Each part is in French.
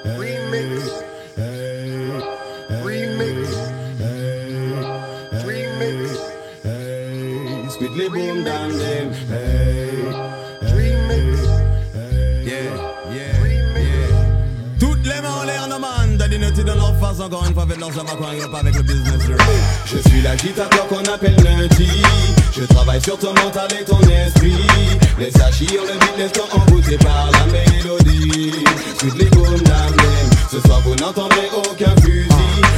Remix. Remix. Remix. Squidly boom down them. Remix. Toutes les mains en l'air, no man. Daddy ne te donne en face encore une fois. Faites dans un coin, il pas avec le business. Je suis l'agitateur qu'on appelle lundi. Je travaille sur ton mental et ton esprit. Les sachis, on le vide, les temps envoûtés par la mélodie. Squidly boom down them. Ce soir vous n'entendrez aucun fusil,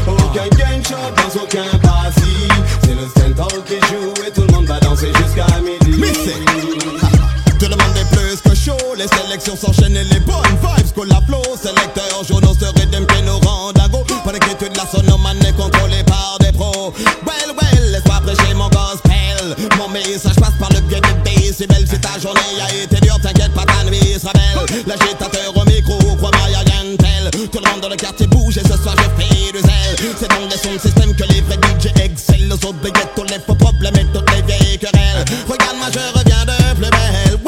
aucun gunshot dans aucun passif. C'est le stand-up qui joue et tout le monde va danser jusqu'à midi. Tout le monde est plus que chaud, les sélections s'enchaînent et les bonnes vibes coulent la flow. Sélecteurs, journaux se rédèment qui nous rendent à go. Pas d'inquiétude, la sonomane est contrôlée par des pros. Well, laisse-moi prêcher mon gospel. Mon message passe par le biais de décibels. Si ta journée a été dure, t'inquiète pas, ta nuit sera belle. L'agitateur au micro, crois-moi y'a rien de tel. Tout le monde dans le quartier bouge et ce soir je fais du zèle. C'est dans les sons de système que les vrais DJ excellent. Aux autres béguettes, tous les faux problèmes et toutes les vieilles querelles. Regarde-moi, je reviens de plus belle.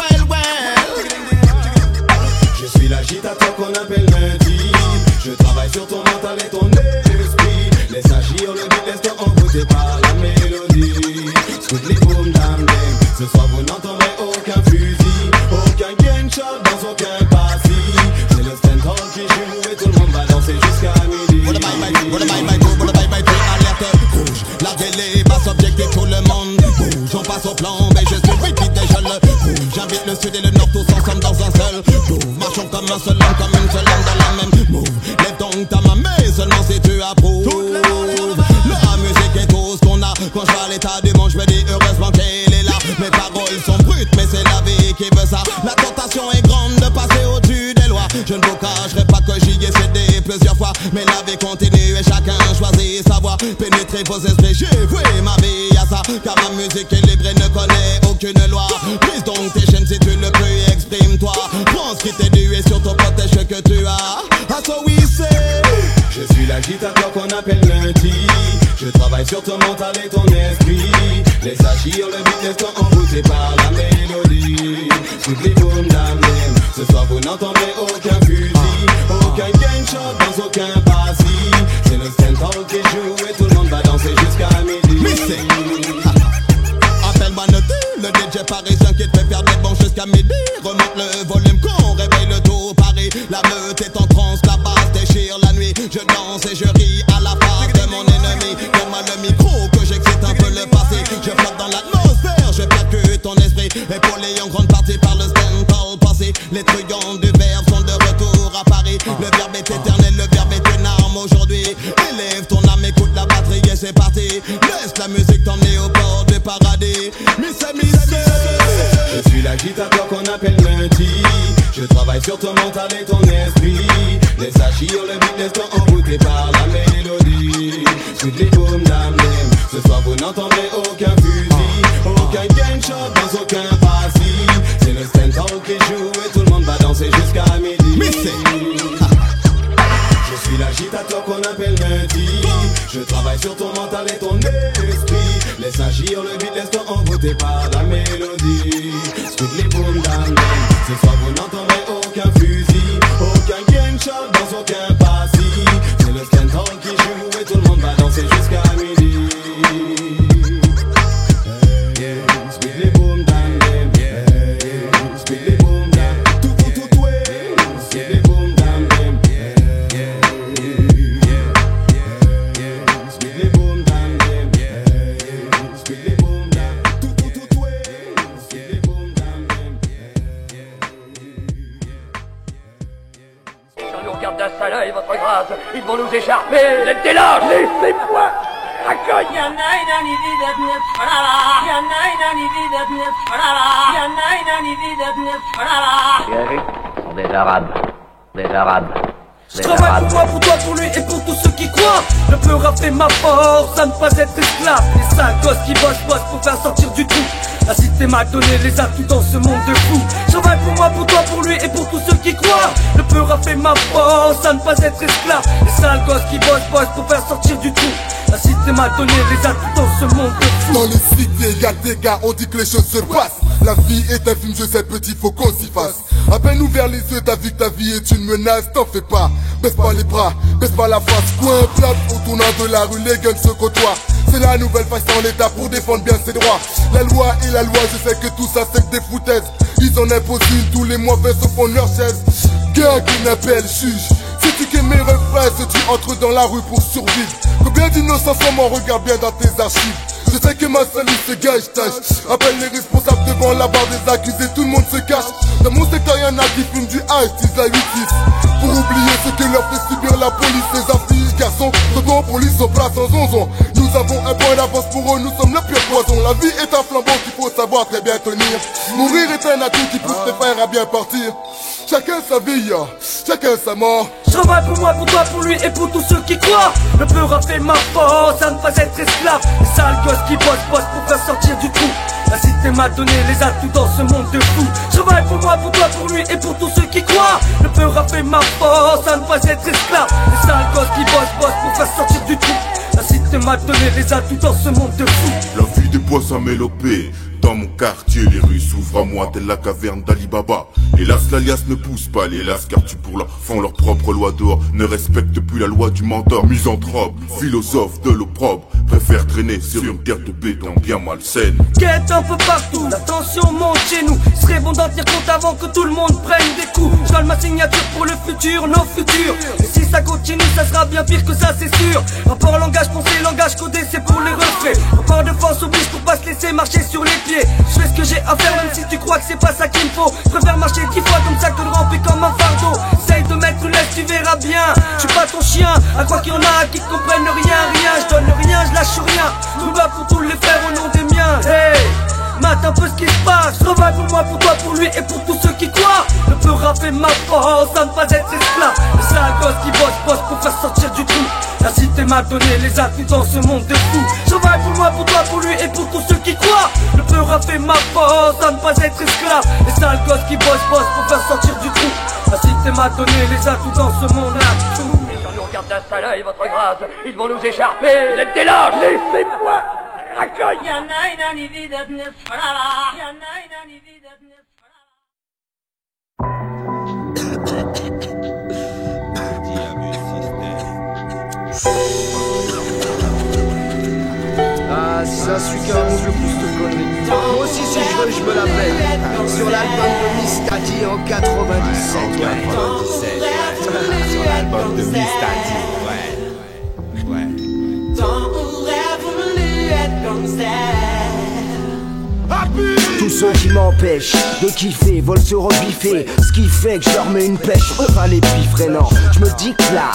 Je suis l'agitateur qu'on appelle lundi. Je travaille sur ton mental et ton esprit. Les sagis, on le dit, laisse-toi envoûter par la mélodie. Squidly boom dam dam. Ce soir vous n'entendrez aucun fusil, aucun gunshot dans aucun passif. C'est le stand-up qui joue et tout le monde va danser jusqu'à midi. Alerte rouge, larguez les basses, objectifs tout le monde bouge. On passe au plan, mais je suis repeat et je le bouge. J'invite le sud et le nord tous ensemble dans un seul groove. Marchons comme un seul homme, comme une seule âme dans la même move. Lève donc ta main, mais seulement si tu approuves. La musique est tout ce qu'on a. Quand je vois l'état du monde, je me dis heureusement qu'elle est là. Mes paroles sont brutes, mais c'est la vie qui veut ça. La tentation est grande de passer au-dessus des lois. Je ne vous cacherai pas que j'y ai cédé plusieurs fois, mais la vie continue et chacun choisit sa voie. Pénétrer vos esprits, j'ai voué ma vie à ça. Car ma musique est libre et ne connaît aucune loi. Brise donc tes chaînes si tu le peux, exprime-toi. Prends ce qui t'est dû et surtout protège ce que tu as. Ah, so we say. Je suis l'agitateur qu'on appelle lundi. Je travaille sur ton mental et ton esprit. Les sachis, on le vide, laisse-toi envoûter par la mélodie. Squidly boom dam dam. Ce soir vous n'entendrez aucun fusil, aucun gunshot dans aucun passif. C'est le stand-up qui joue et tout le monde va danser jusqu'à midi. Appelle-moi noté, le DJ parisien qui te fait perdre les bons jusqu'à midi. Remonte le volume qu'on réveille le tout Paris. La meute est en transe, la basse déchire la nuit. Je danse et je ris à la face de mon ennemi. Donne-moi le micro que j'excite un peu le passé. Je flotte dans l'atmosphère, je percute ton esprit. Épaulé en grande partie par le stand-up passé. Les truands du verbe sont de retour à Paris. Le verbe est éternel, le verbe est une arme aujourd'hui. Élève ton âme, écoute la batterie et c'est parti. Laisse la musique t'emmener au bord du paradis. Je suis l'agitateur qu'on appelle lundi. Je travaille sur ton mental et ton esprit. Les sachis, on le vide, laisse-toi envoûter par la mélodie. Squidly boom dam dam. Ce soir vous n'entendrez aucun fusil, aucun gunshot dans aucun passif. C'est le stand-up qui joue et tout le monde va danser jusqu'à midi. Je suis l'agitateur qu'on appelle lundi. Je travaille sur ton mental et ton esprit. Les sachis, on le vide, laisse-toi envoûter par la mélodie. Squidly boom dam dam. Ce soir vous n'entendrez aucun fusil, aucun gunshot dans aucun passif. C'est le stand-up qui joue et tout le monde va danser jusqu'à midi. Squidly boom dam dam. Squidly boom dam. Tout ouais. Squidly boom dam dam. Squidly boom dam dam. Squidly boom dam. Tout ouais. Squidly boom dam dam. Si on nous regarde d'un sale œil, votre grâce, ils vont nous écharper. Les déloges, laissez-moi. Des Arabes. Je travaille pour moi, pour toi, pour lui et pour tous ceux qui croient. Le peu rapper ma force à ne pas être esclave. Les sales gosses qui bossent pour faire sortir du trou. La cité m'a donné les atouts dans ce monde de fous. Je travaille pour moi, pour toi, pour lui et pour tous ceux qui croient. Le peu rapper ma force à ne pas être esclave. Les sales gosses qui bossent pour faire sortir du trou. La cité m'a donné les atouts dans ce monde de fous. Dans les cités, y'a des gars, on dit que les choses se passent. La vie est un film, je sais petit, faut qu'on s'y fasse. À peine ouvert les yeux, t'as vu que ta vie est une menace, t'en fais pas. baisse pas les bras, baisse pas la face. Coin plat au tournant de la rue, les guns se côtoient. C'est la nouvelle face en l'état pour défendre bien ses droits. La loi et la loi, je sais que tout ça c'est que des foutaises. Ils en imposent une tous les mauvais se font leur chaise. Gars qui n'appelle juge. Si tu qu'aimes mes refrains, si tu entres dans la rue pour survivre. Combien d'innocents sont morts, regarde bien dans tes archives. Je sais que ma salut se gage, tâche. Appelle les responsables devant la barre des accusés, tout le monde se cache. Dans mon secteur y'en a qui fument du ice, 10 à 8-6. Pour oublier ce que leur fait subir la police, les affiches, garçons, second police au place en zonzon. Nous avons un point d'avance pour eux, nous sommes le pire poison. La vie est un flambeau qu'il faut savoir très bien tenir. Mourir est un atout qui pousse les frères à bien partir. Chacun sa vie, chacun sa mort. Je travaille pour moi, pour toi, pour lui et pour tous ceux qui croient. Le peur a fait ma force à ne pas être esclave. Les sales gosses qui bossent pour faire sortir du trou. La cité m'a donné les atouts dans ce monde de fous. Je travaille pour moi, pour toi, pour lui et pour tous ceux qui croient. Le peur a fait ma force à ne pas être esclave. Les sales gosses qui bossent pour faire sortir du trou. La cité m'a donné les atouts dans ce monde de fous. La vie des bois s'est mélopée. Dans mon quartier, les rues s'ouvrent à moi telle la caverne d'Ali Baba. Hélas, l'alias ne pousse pas l'hélas, car tu pour font leur propre loi d'or, ne respectent plus la loi du mentor. Misanthrope, philosophe de l'opprobre, préfère traîner sur une terre de béton bien malsaine. Quête un peu partout, la tension monte chez nous. Il serait bon d'en tenir compte avant que tout le monde prenne des coups. Je donne ma signature pour le futur, nos futurs. Et si ça continue, ça sera bien pire que ça, c'est sûr. Rapport langage pensé, langage codé, c'est pour les refrains. Rapport de force oblige pour pas se laisser marcher sur les pieds. Je fais ce que j'ai à faire même si tu crois que c'est pas ça qu'il me faut. Je préfère marcher 10 fois comme ça que de ramper comme un fardeau. Essaye de mettre une laisse, tu verras bien. Je suis pas ton chien, à croire qu'il y en a qui comprennent rien. Je donne rien, je lâche rien. Tout va pour tous les frères au nom des miens. Hey, mate un peu ce qui se passe. Je travaille pour moi, pour toi, pour lui et pour tous ceux qui croient. Le peur a fait ma force à ne pas être esclave. Les sales gosses qui bossent pour faire sortir du trou. La cité m'a donné les atouts dans ce monde de fous. Je travaille pour moi, pour toi, pour lui et pour tous ceux qui croient. Le peur a fait ma force à ne pas être esclave. Les sales gosses qui bossent pour faire sortir du trou. La cité m'a donné les atouts dans ce monde-là. Les gens nous regardent d'un sale œil, votre grâce. Ils vont nous écharper. Vous êtes des lâches, laissez-moi. Racogne. Ah, si ça suit qu'un bon vieux pousse de conneries. Moi aussi, si je veux, je me la pète. Sur l'album de Mistadi en 97. Sur l'album de Mistadi, ouais. T'aurais voulu être comme ça. Tous ceux qui m'empêchent de kiffer veulent se rebiffer. Ce qui fait que je leur mets une pêche, pas les piffres, non. Je me dis que la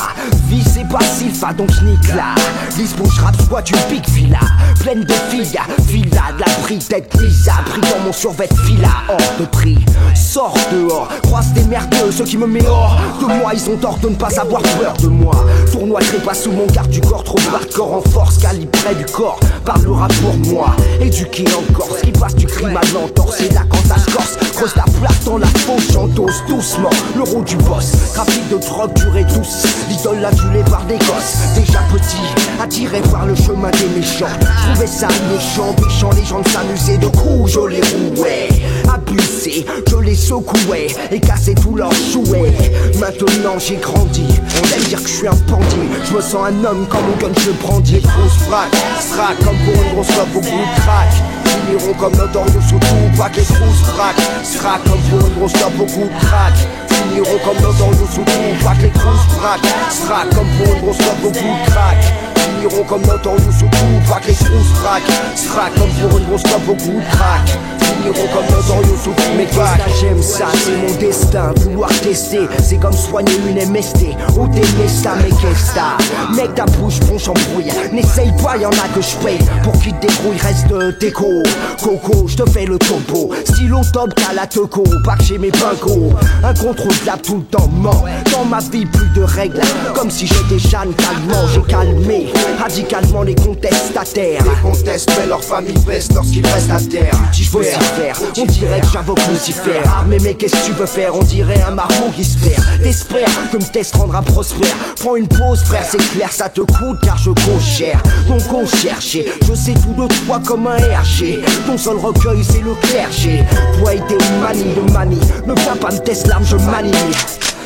vie c'est pas sylpha, donc je nique là. Lisbon, je rappe quoi, tu piques villa. Pleine de filles, villa de la pris, tête Lisa. Pris dans mon survêt fila, hors de prix. Sors dehors, croise des merdeux, ceux qui me mettent hors de moi, ils ont tort de ne pas avoir peur de moi. Tournoi pas sous mon garde du corps, trop hardcore en force, calibré du corps. Parlera pour moi, éduqué encore. Ce qui passe du crime à l'entorse, c'est là quand ça se corse. Creuse ta plaque dans la fausse, j'endosse doucement l'euro du boss. Trafic de drogue durée douce, l'idole adulée par des gosses. Déjà petit, attiré par le chemin des méchants. Trouvais ça méchant, péchant, les gens s'amusaient de coups, je les rouais. Abusé, je les secouais et cassais tous leurs jouets. Maintenant j'ai grandi, on aime dire que je suis un bandit. Je me sens un homme quand mon gun je brandis. Grosse frappe, sera comme pour une grosse fois au goût de crack. Finiront comme Notorious sous tout, pas que les grosses fracs. Sera comme pour une grosse top au goût de crack. Finiront comme Notorious sous tout, pas que les grosses fracs. Sera comme pour une grosse top au goût de crack. Finiront comme Notorious sous tout, pas que les grosses fracs. Sera comme pour une grosse top au goût de crack. Finiront comme Notorious sous tout. Mais qu'est-ce que j'aime ça, c'est mon destin. Vouloir tester, c'est comme soigner une MST. Ou t'aimer ça, mais qu'est-ce que mec ta bouche, bon j'embrouille. N'essaye pas, y'en a que je paye. Pour qu'il te débrouille, reste de déco. Coco, je te fais le topo. Stylo top, t'as la teco. Pas que j'ai mes pingos. Incontrôlable tout le temps, ment. Dans ma vie, plus de règles. Comme si j'étais Jeanne calmement. J'ai calmé radicalement les contestataires. Les contestes, mais leur famille baisse lorsqu'ils restent à terre. Je veux s'y faire, on dirait que j'invoque Lucifer. Armé, mais qu'est-ce que tu veux faire? On dirait un marmot qui se perd. T'espères que me test rendra prospère. Prends une pause, frère, c'est clair, ça te coûte car je coûte cher. Donc on cherche, je sais tout de toi comme un RG. Ton seul recueil, c'est le clergé. Toi et tes manies de manie, ne viens pas me tester l'arme, je manie.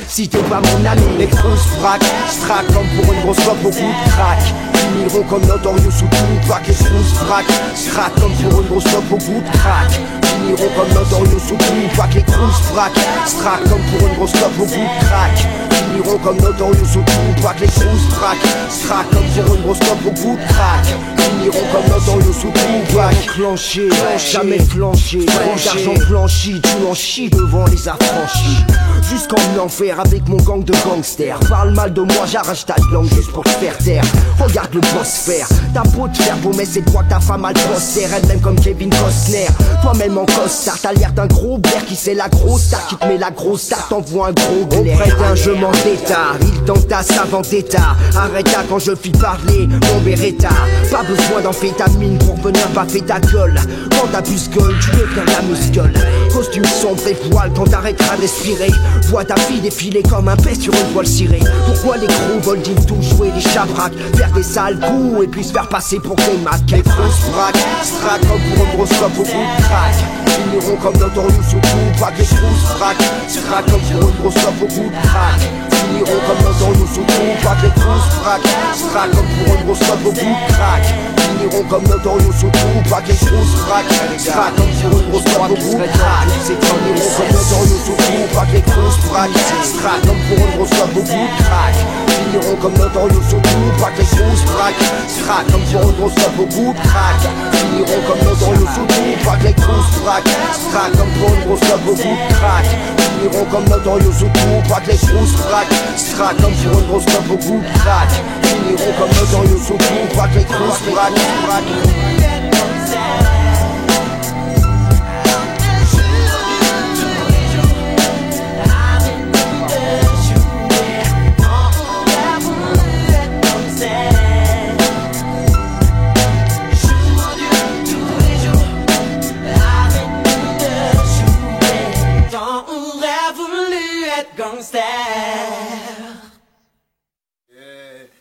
si t'es pas mon ami. Les grosses fracs, strac comme pour une grosse clope au goût de crack. Finiront comme Notorious ou Tupac. Les grosses fracs, strac comme pour une grosse clope au goût de crack. Finiront comme Notorious ou Tupac. Les grosses fracs, strac comme pour une grosse clope au goût de crack. Finiront comme Notorious ou Tupac. Les grosses fracs, strac comme pour une grosse clope au goût de crack. Finiront comme Notorious ou Tupac. Clenché, jamais flanché. Trop d'argent blanchi, tu en chies devant les affranchis. Jusqu'en enfer avec mon gang de gangsters. Parle mal de moi, j'arrache ta langue juste pour te faire taire. Regarde le boss faire, t'as beau te faire beau mais c'est toi que ta femme a le poster. Elle-même comme Kevin Costner, toi-même en costard. T'as l'air d'un gros blaire qui c'est la grosse star. Qui te met la grosse star, t'envoie un gros glaire. Auprès d'un je m'en d'état, il t'entasse avant d'état. Arrête-ta quand je fis parler, mon Beretta. Pas besoin d'amphétamine pour venir baffer ta gueule. Quand t'abuses gueule, tu deviens la muscule. Costume sombre et poil quand t'arrêteras de respirer. Vois ta fille défiler comme un pet sur une voile cirée. Pourquoi les gros veulent tout jouer les chabraques, faire des sales coups et puis se faire passer pour des macs. Les grosses braques, strac comme pour une grosse clope au bout de crack. Finiront comme Notorious ou Tupac. Les grosses braques, strac comme pour une grosse clope au bout de crack. Finiront comme Notorious ou Tupac. Les grosses braques, strac comme pour une grosse clope au bout de crack. Finiront comme Notorious ou Tupac. Les grosses braques, strac comme pour une grosse clope au bout de crack. Finiront comme Notorious ou Tupac. Les grosses braques, strac comme pour une grosse clope au bout de crack. Finiront comme Notorious ou Tupac. Les grosses braques, strac comme pour une grosse clope au bout de crack. Finiront comme Notorious ou Tupac. Les grosses braques, strac comme pour une grosse clope au bout de crack. Finiront comme Notorious ou Tupac. Les grosses braques, strac comme pour une grosse clope au bout de crack. Finiront comme Notorious ou Tupac. Les grosses braques.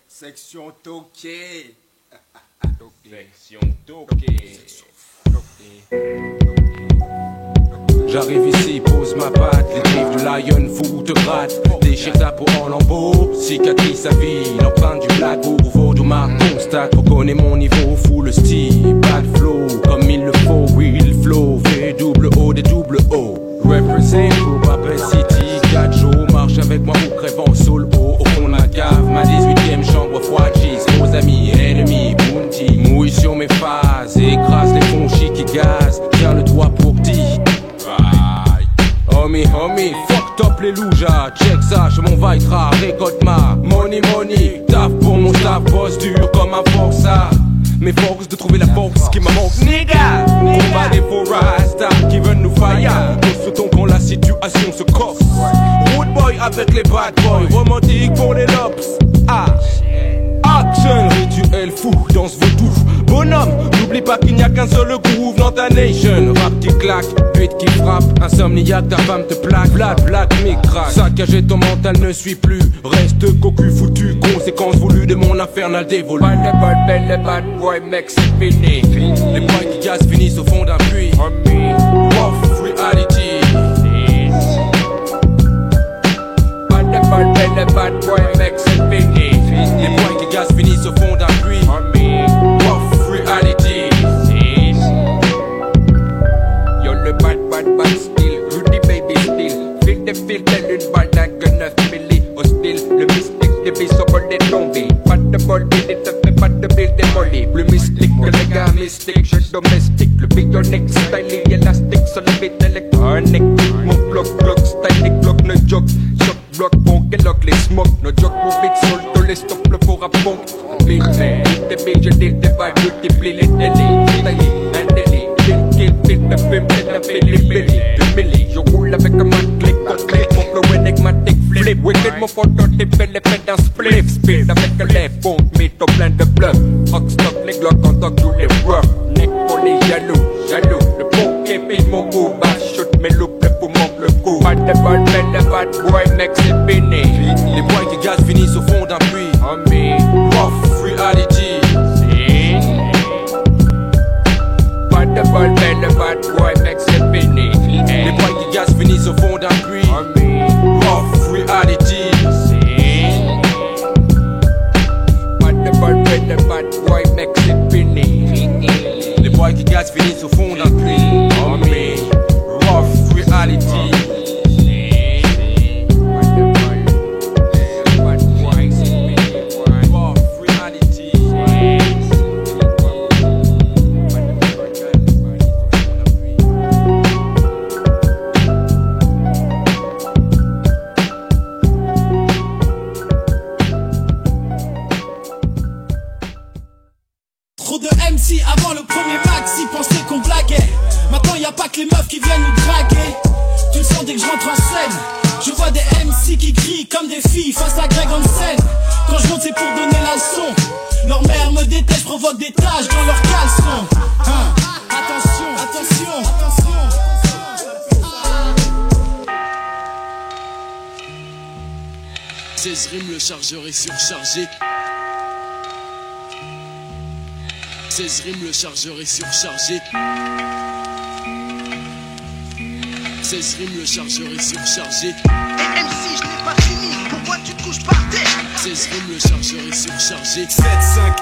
Section Toqué. Section Toqué. J'arrive ici, pose ma patte, les griffes du lion fou te grattent. Déchire ta peau en lambeaux, cicatrice à vie, l'empreinte du black ou Vaudoumar constate. Reconnais mon niveau, fou le style, bad flow, comme il le faut, will flow, V-double-O, des double O. Represent pour Babel City, 4 jours, marche avec moi ou crève en soul haut. Au fond de ma cave, ma 18ème chambre froide, cheese, nos amis, ennemis, bounty. Mouille sur mes phases, écrase les fonchis qui gazent, tiens le toit pour dire. Homie, fuck top les loujas, check ça, je m'en vaillera, récolte ma money, taf pour mon staff, boss dur comme un forçat. Mes forces de trouver la force qui me manque, nigga. On va des faux rasta qui veulent nous faillir. Nous sautons quand la situation se corse. Road boy avec les bad boys, romantique pour les lops. Action, rituel fou, danse vaudou. Bonhomme, n'oublie pas qu'il n'y a qu'un seul groove dans ta nation. Rap qui claque, beat qui frappe, insomniaque, ta femme te plaque. Black, mic crack, saccagé ton mental ne suit plus. Reste cocu foutu, conséquence voulue de mon infernal dévolu. Les bad boy mec c'est fini. Les boys qui gazent finissent au fond d'un puits. Off reality. Les bad boy mec c'est fini. Les boys qui gazent finissent au fond d'un puits. Off reality. Yo le bad still, Rudy baby still. Feel the lune balle d'un gun 9 milli. Hostile, le mystique des vies au bol des tombés. Pas de bol, il te fait pas de bill démoli. Plus mystique que les gars mystiques, je domestique. Le bionic style élastique sur le beat électronique. Mon bloc stylique, bloc no joke. Choc bloc, bon, que lock les smoke. No joke, mon beat sol, tous les stop le pour à punk. Big man, des billes, je dis des vibes, multiplie les délits. Un délit, kill, the film, the billy. Je roule avec un mat click, mon flow énigmatique, flip. Wicked, mon prototype, elle est fait d'un split. Speed avec un left, bon, mytho plein de bluff. Rockstock, les glocks, en tant que tous les rough. Neck pour les jaloux. Le bon qui pille mon coup, bah shoot mes loups, le poumon, le coup. Pas de bol, mais le bad boy, mec, c'est fini. Les boys qui gazent finissent au fond d'un puits. Off reality. Pas de bol, mais le bad boy, mec, c'est fini. Les boys qui gazent finissent au fond d'un puits. Off reality. rise au fond d'un puits. Oh me, rough reality. Trop de MC avant le premier maxi pensaient qu'on blaguait. Maintenant y a pas que les meufs qui viennent nous draguer. Tu le sens dès que je rentre en scène. Je vois des MC qui crient comme des filles face à Greg Hansen. Quand je monte c'est pour donner la leçon. Leur mère me déteste, provoque des taches dans leur caleçon. Hein? Attention, attention, attention. 16 rimes, le chargeur est surchargé. 16 rimes, le chargeur est surchargé. 16 rimes, le chargeur est surchargé. Et MC, je n'ai pas fini, pourquoi tu te couches par terre? 16 rimes, le chargeur est surchargé. 7-5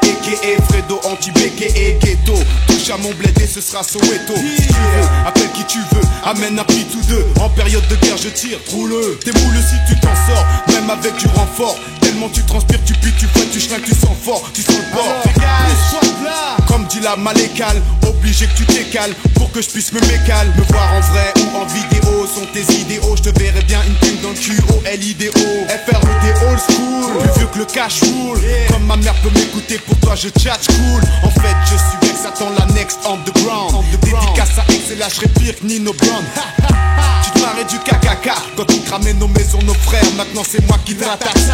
aka Fredo anti-béqué et ghetto. Touche à mon bled et ce sera Soweto. Si tu veux, appelle qui tu veux, amène un pit ou deux. En période de guerre je tire, roule. T'es moule si tu t'en sors, même avec du renfort. Tellement tu transpires, tu piques, tu fouettes, tu schlingues, tu sens fort, tu sens le bord. Comme dit la malécale, obligé que tu t'écales pour que je puisse me mécale. Me voir en vrai ou en vidéo sont tes idéaux. Je te verrai bien une pune dans le cul, O-L-I-D-O. FRED old school, plus vieux que le cash roule. Comme ma mère peut m'écouter, pour toi je tchatch cool. En fait je suis ex, attends la next on the ground. Dédicace à ex et là je serai pire que Nino Brown. Tu te marrais du KKK quand tu cramais nos maisons, nos frères. Maintenant c'est moi qui t'attaque. Et MC,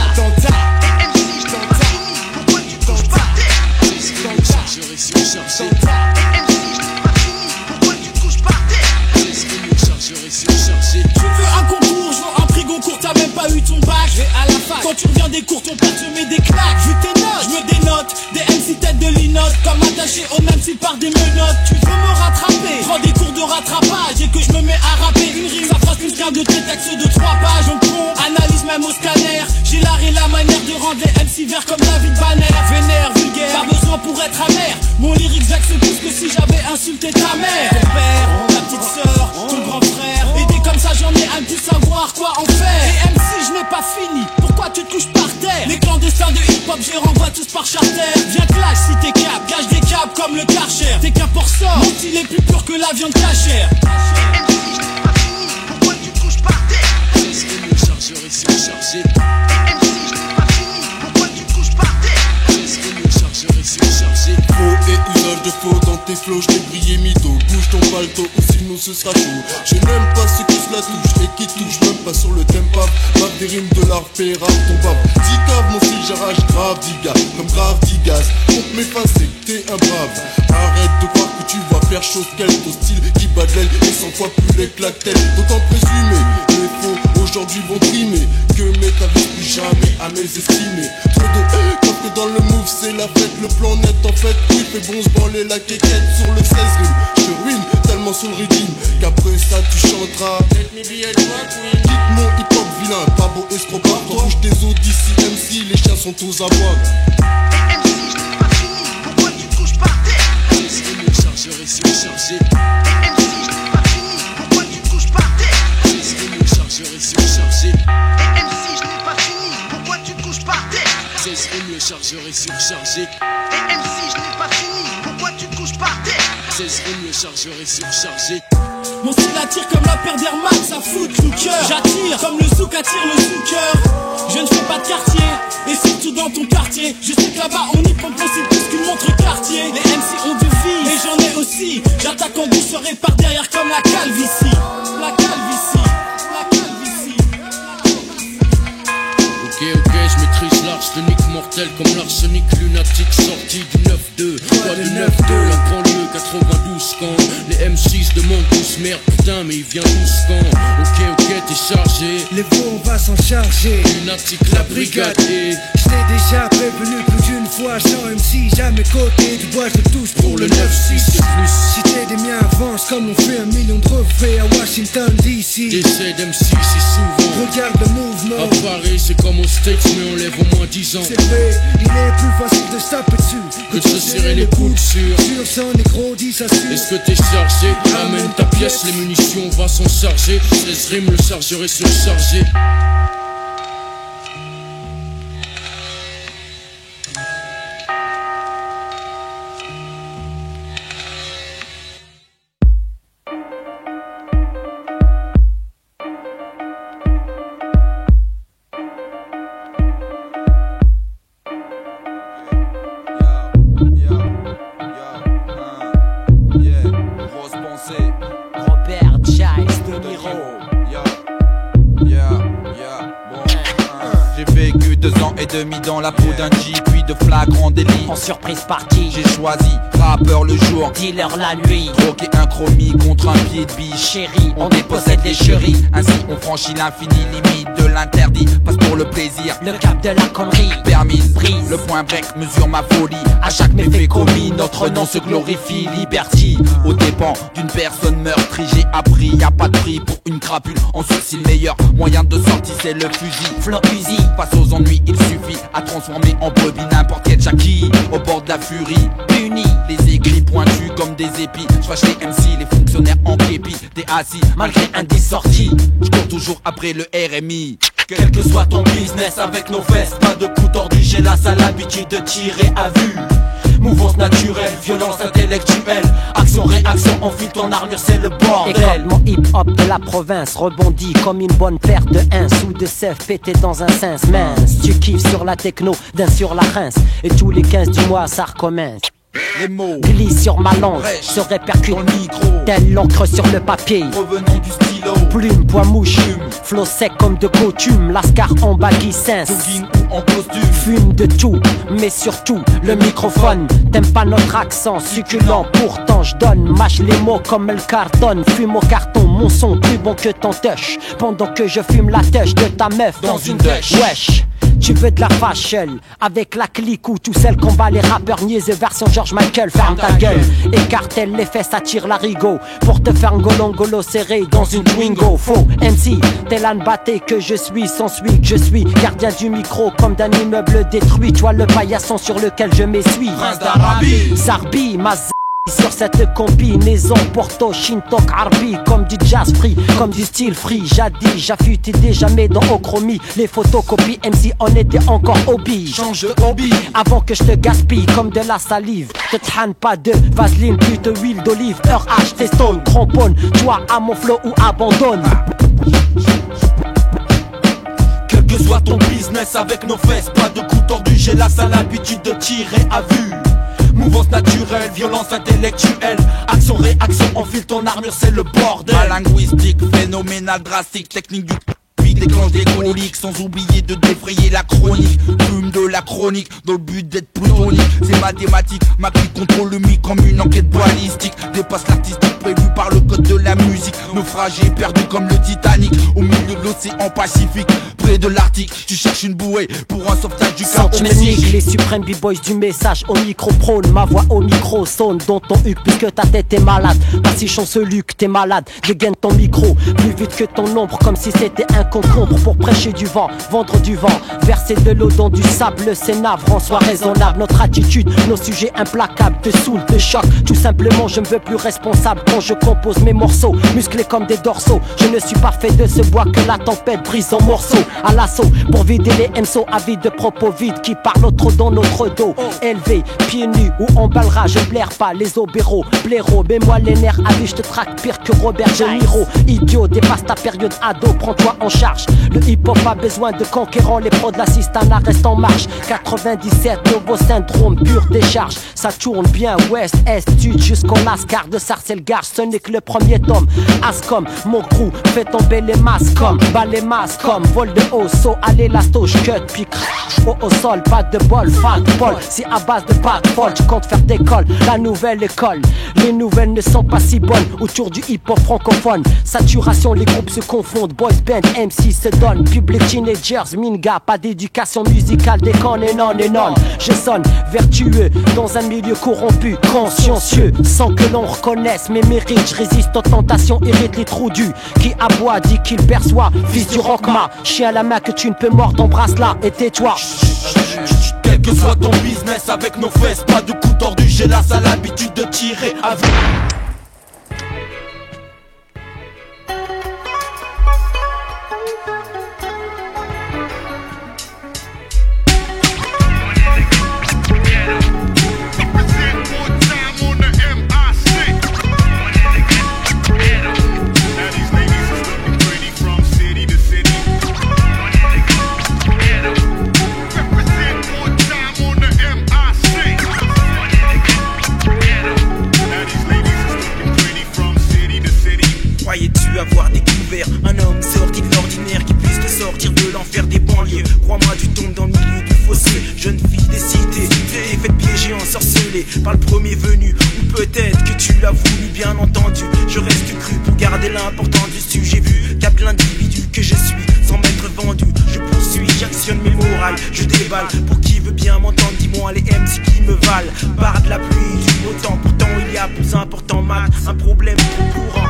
je n'ai pas fini, pourquoi tu te couches par terre? 16 rimes, le chargeur est surchargé. Et MC, je n'ai pas fini, pourquoi tu te couches par terre? 16 rimes, le chargeur est surchargé. Tu veux un concours, je veux un prix Goncourt, t'as même pas eu ton bac. Je vais à la fac, quand tu reviens des cours, ton père te met des claques. Vu tes notes, je me dénote, des MC tête de linotte. Comme attaché au même fil par des menottes. Tu veux me rattraper, prends des cours de rattrapage. Et que je me mets à rapper une rime, ça fera plus qu'un de tes textes de 3 pages. On prend, analyse même au scanner. J'ai l'art et la manière de rendre les MC verts comme David Banner. Vénère, vulgaire, pas besoin pour être amer. Mon lyrique j'accepte plus que si j'avais insulté ta mère. Ton père, ta petite sœur, ton grand frère. Aider comme ça j'en ai un plus savoir quoi en faire. Et MC je n'ai pas fini, pourquoi tu te couches par terre? Les clandestins de hip-hop je les renvoie tous par charter. Viens clash si t'es cap, gage des câbles comme le Karcher. T'es qu'un porceur, mon style est plus pur que la viande cachère. Et MC, je n'ai pas fini, pourquoi tu te couches par terre? 16 rimes, le chargeur est surchargé. Et MC, je n'ai pas fini, pourquoi tu te couches par terre? 16 rimes, le chargeur est surchargé. Faux et usage de faux dans tes flots, je t'ai brillé mytho. Bouge ton palto ou sinon ce sera chaud. Je n'aime pas ceux qui se la touchent et qui touchent même pas sur le tempo. Bave des rimes de l'art, fait rap ton bave. Dis cave mon style, j'arrache grave diga. Comme grave digas, on te m'effacer, t'es un brave. Arrête de croire que tu vas faire chose qu'elle. Ton style qui bat de l'aile et 100 fois plus éclatel. Autant présumer, les faux aujourd'hui vont trimer. Que m'établis plus jamais à mes estimés. Trop de quand que dans le move c'est la fête. Le plan net en fait, oui fait bon se branler la quéquette sur le 16 rimes. Je te ruine tellement sur le rythme qu'après ça tu chanteras. Quitte mon hip hop vilain, pas beau escroquard. Rebouche tes os d'ici MC, les chiens sont aux abois. Et MC, je n'ai pas fini, pourquoi tu te couches par terre? 16 rimes, le chargeur est surchargé. Et MC, je n'ai pas fini, pourquoi tu te couches par terre? 16 rimes, le chargeur est surchargé. Et MC, je n'ai pas fini, pourquoi tu te couches par terre? 16 rimes, le chargeur est surchargé. Et MC, je n'ai pas fini, pourquoi tu te couches par terre? 16 rimes, le chargeur est surchargé. Mon style attire comme la paire d'Air Max, ça fout le cœur. J'attire comme le souk attire le sous-cœur. Je ne fais pas de quartier, et surtout dans ton quartier. Je sais que là-bas on y pompe aussi plus qu'une montre quartier. Les MC ont du vie, et j'en ai aussi. J'attaque en douceur et par derrière comme la calvitie. La calvitie, la calvitie. Ok, je maîtrise l'arsenic mortel comme l'arsenic lunatique sorti du 9-2. Quoi du 9-2, la banlieue 92 quand les M6 demandent tous merde, putain mais il vient tous quand. Ok, t'es chargé. Les faux on va s'en charger. Lunatique la brigade et j't'ai déjà prévenu plus d'une fois. Sans MC jamais côté du bois je touche pour le 9-6 c'est plus. Si t'es des miens avance comme on fait 1 million de refaits à Washington DC. J'essaie d'MC si souvent. Regarde le mouvement. À Paris c'est comme aux States mais on lève au moins 10 ans. C'est vrai, il est plus facile de se taper dessus que de se serrer les coudes sur sang négro dit ça suit. Est-ce que t'es chargé? Amène ta pièce, les munitions, on va s'en charger. 16 rimes, le chargeur est surchargé. Dans la peau d'un G, puis de flagrant délit. En surprise partie, j'ai choisi rappeur le jour, dealer la nuit. Troquer un chromie contre un pied de biche. Chérie, on dépossède les chéris. Ainsi on franchit l'infini, limite de l'interdit. Passe pour le plaisir, le cap de la connerie. Permise, brise, le point break mesure ma folie. À chaque méfait commis, notre nom se glorifie. Liberty, aux dépens d'une personne meurtrie. J'ai appris, y a pas de prix pour une crapule. En sourcil, le meilleur moyen de sortie c'est le fusil. Flow Uzi, face aux ennuis il suffit à transformer en brebis n'importe quel Jackie. Au bord de la furie, puni, les écrits pointus comme des épis. J'fâche les MC, les fonctionnaires en képi. T'es assis malgré un disque sorti. J'cours toujours après le RMI. Quel que soit ton business avec nos fesses, pas de coup tordu, j'ai la sale habitude de tirer à vue. Mouvance naturelle, violence intellectuelle. Action-réaction, enfile ton armure, c'est le bordel. École, mon hip-hop de la province rebondit comme une bonne paire de 1 ou de sève pété dans un sens mince. Tu kiffes sur la techno, d'un sur la rince. Et tous les 15 du mois, ça recommence. Les mots glissent sur ma langue, se répercutent dans le micro, tel l'encre sur le papier. Provenant du stylo, plume, poids mouche, flow sec comme de coutume. Lascar en baggy sens, jogging ou en costume. Fume de tout, mais surtout le microphone. T'aimes pas notre accent succulent, pourtant je donne. Mâche les mots comme le carton, fume au carton. Mon son plus bon que ton touch, pendant que je fume la touche de ta meuf dans une douche. Wesh, tu veux de la fashion avec la clique ou tout celle qu'on bat les rappeurs niaiseux version George Michael. Ferme ta gueule, écartèle les fesses, attire l'arigot pour te faire ngolo serré dans une Twingo. Faux MC, tel Anne Batté que je suis, sans celui que je suis. Gardien du micro comme d'un immeuble détruit. Toi le paillasson sur lequel je m'essuie. Prince d'Arabie, Zarbi, ma sur cette combinaison Porto, Shintok, Arbi. Comme du jazz free, comme du style free. Jadis, j'affûtais jamais dans Ochromie. Les photocopies MC, on était encore hobby. Change de hobby avant que je te gaspille comme de la salive. Te trahne pas de vaseline, plus de huile d'olive. Heure H, t'es stone, cramponne. Toi à mon flow ou abandonne. Quel que soit ton business avec nos fesses, pas de coup tordu, j'ai la sale habitude de tirer à vue. Mouvance naturelle, violence intellectuelle. Action-réaction, enfile ton armure, c'est le bordel. Ma linguistique, phénoménal, drastique, technique du déclenche des coliques, sans oublier de défrayer la chronique. Fume de la chronique, dans le but d'être plutonique. C'est mathématique, ma clique contrôle le mic comme une enquête balistique. Dépasse l'artistique prévu par le code de la musique. Naufragé, perdu comme le Titanic, au milieu de l'océan Pacifique, près de l'Arctique. Tu cherches une bouée pour un sauvetage du chaos. Les suprêmes b-boys du message au micro prône. Ma voix au micro sonne dans ton huc puisque ta tête est malade. Pas si chancelu que t'es malade. Dégaine ton micro plus vite que ton ombre, comme si c'était un concombre pour prêcher du vent, vendre du vent, verser de l'eau dans du sable. C'est navrant, sois raisonnable. Notre attitude, nos sujets implacables te saoulent, te choquent. Tout simplement, je me veux plus responsable quand je compose mes morceaux, musclés comme des dorsaux. Je ne suis pas fait de ce bois que la tempête brise en morceaux. À l'assaut, pour vider les MSO avides de propos vides qui parlent trop dans notre dos. Élevé, pieds nus ou en balra, je blaire pas les obéros. Blaireau, mets-moi les nerfs à vie, je te traque pire que Robert De Niro. Idiot, dépasse ta période ado, prends-toi en charge. Le hip-hop a besoin de conquérants, les pros de la Sistana restent en marche. 97, nouveau syndrome, pure décharge. Ça tourne bien, ouest, est, sud, jusqu'au Lascar de Sarcelles-Garges. Ce n'est que le premier tome. Ascom, mon crew, fait tomber les masques comme, bas les masques comme, vol de haut, saut à l'élasto, cut, puis au sol, pas de bol, fat bol. C'est à base de pas de folle, je compte faire d'école, la nouvelle école. Les nouvelles ne sont pas si bonnes autour du hip-hop francophone. Saturation, les groupes se confondent, boys band, MC se donnent. Public teenagers, minga, pas d'éducation musicale, déconne et non. Je sonne vertueux dans un milieu corrompu, consciencieux, sans que l'on reconnaisse mes mérites. Je résiste aux tentations, hérite les trous dus. Qui aboie, dit qu'il perçoit, fils du rockma. Chien à la main que tu ne peux mordre, embrasse-la et tais-toi. Quel que soit ton business, avec nos fesses, pas de coups tordus. J'ai la sale habitude de tirer à vue. Croyais-tu avoir découvert un homme sorti de l'ordinaire qui puisse te sortir de l'enfer des banlieues? Crois-moi, tu tombes dans le milieu du fossé. Jeune fille des cités, t'es faite piéger, ensorcelée par le premier venu. Ou peut-être que tu l'as voulu, bien entendu. Je reste cru pour garder l'important du sujet. Vu capte l'individu que je suis, sans m'être vendu. Je poursuis, j'actionne mes morales, je déballe. Pour qui veut bien m'entendre, dis-moi les MC qui me valent. Barre de la pluie, du beau temps, pourtant il y a plus important, mat. Un problème trop courant.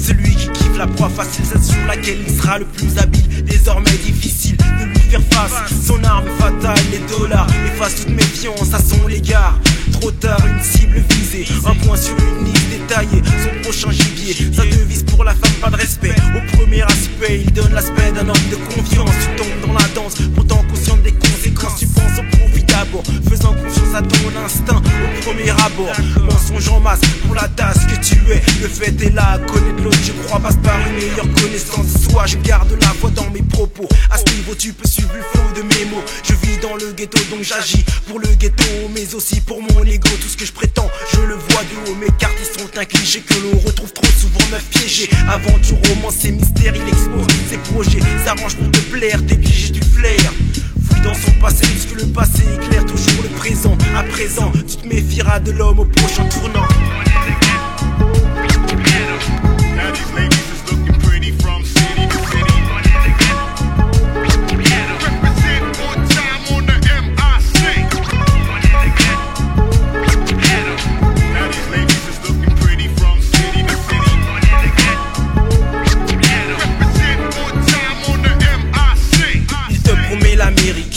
Celui qui kiffe la proie facile, celle sur laquelle il sera le plus habile. Désormais difficile de lui faire face. Son arme fatale, les dollars, efface toute méfiance à son égard. Trop tard, une cible visée, un point sur une liste détaillée. Son prochain gibier, sa devise pour la femme, pas de respect. Au premier aspect, il donne l'aspect d'un homme de confiance. Tu tombes dans la danse, pourtant conscient des conséquences. Tu penses au profit d'abord, faisant confiance à ton instinct au premier abord. Mensonge en masse pour la tasse que tu es. Le fait est là, connaître l'autre, je crois, passe par une meilleure connaissance de soi. Je garde la foi dans mes propos. À ce niveau, tu peux suivre le flow de mes mots. Je vis dans le ghetto, donc j'agis pour le ghetto, mais aussi pour mon ego. Tout ce que je prétends, je le vois de haut. Mes cartes, ils sont un cliché que l'on retrouve trop souvent meuf piégée. Aventure, romance et mystère, il expose ses projets. S'arrange pour te plaire, t'es piégé du flair. Fouille dans son passé, puisque le passé éclaire toujours le présent. À présent, tu te méfieras de l'homme au prochain tournant.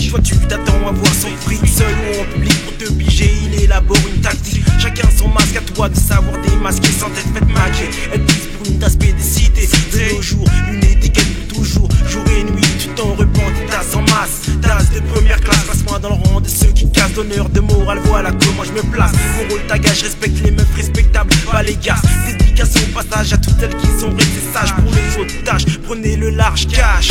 Toi tu t'attends à voir son prix seul ou en public pour te piger, il élabore une tactique. Chacun son masque, à toi de savoir démasquer sans tête faite maquée. Elle prise pour une tasse des cités de nos jours, une étiquette pour toujours. Jour et nuit tu t'en repentis, tasse en masse. Tasse de première classe, passe-moi dans le rang de ceux qui cassent. D'honneur, de morale, voilà comment je me place. Mon rôle tagage, respecte les meufs respectables, pas les gars. Dédicace au passage à toutes celles qui sont restées sages. Pour les autres tâches, prenez le large cash.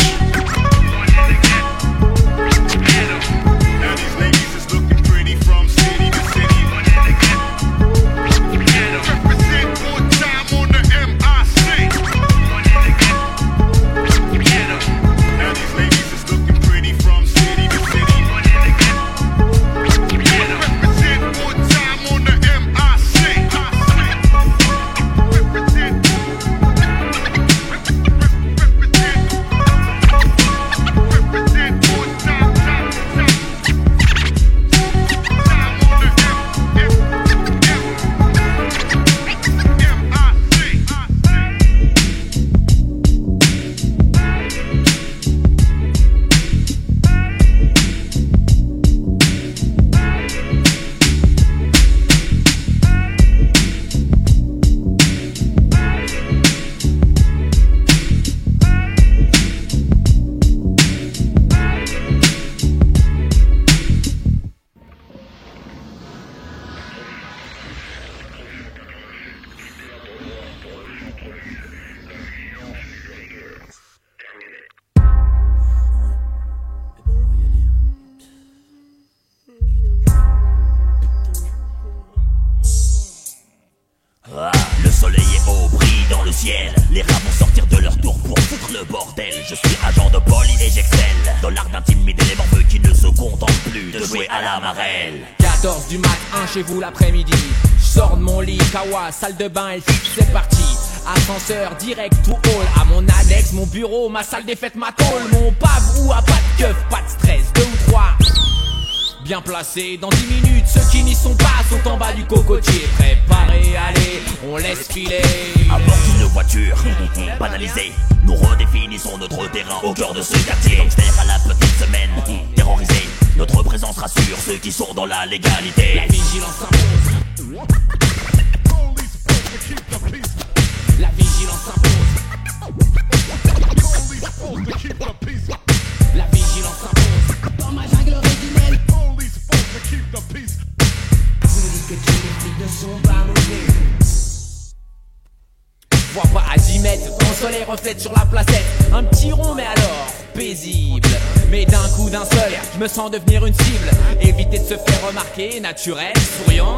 Le soleil est haut, brille dans le ciel. Les rats vont sortir de leur tour pour foutre le bordel. Je suis agent de police et j'excelle dans l'art d'intimider les morveux qui ne se contentent plus de jouer à la marelle. 14 du mat, 1 chez vous l'après-midi. J'sors de mon lit, kawa, salle de bain, elle c'est parti. Ascenseur direct to hall, à mon annexe, mon bureau, ma salle des fêtes, ma tôle. Mon pavrou a pas de keuf, pas de stress, 2 ou 3 bien placé. Dans 10 minutes, ceux qui n'y sont pas sont en bas du cocotier. Préparés, allez, on laisse filer. À bord d'une voiture, banalisée, nous redéfinissons notre terrain au cœur de ce quartier. Gangster à la petite semaine, terrorisé. Notre présence rassure ceux qui sont dans la légalité. La vigilance s'impose. La vigilance s'impose. La vigilance s'impose. Dans ma jungle originelle. Vous me dites que tous les flics ne sont pas mauvais. Vois pas à 10 mètres, quand le soleil reflète sur la placette. Un petit rond mais alors paisible. Mais d'un coup d'un seul, je me sens devenir une cible. Éviter de se faire remarquer, naturel, souriant.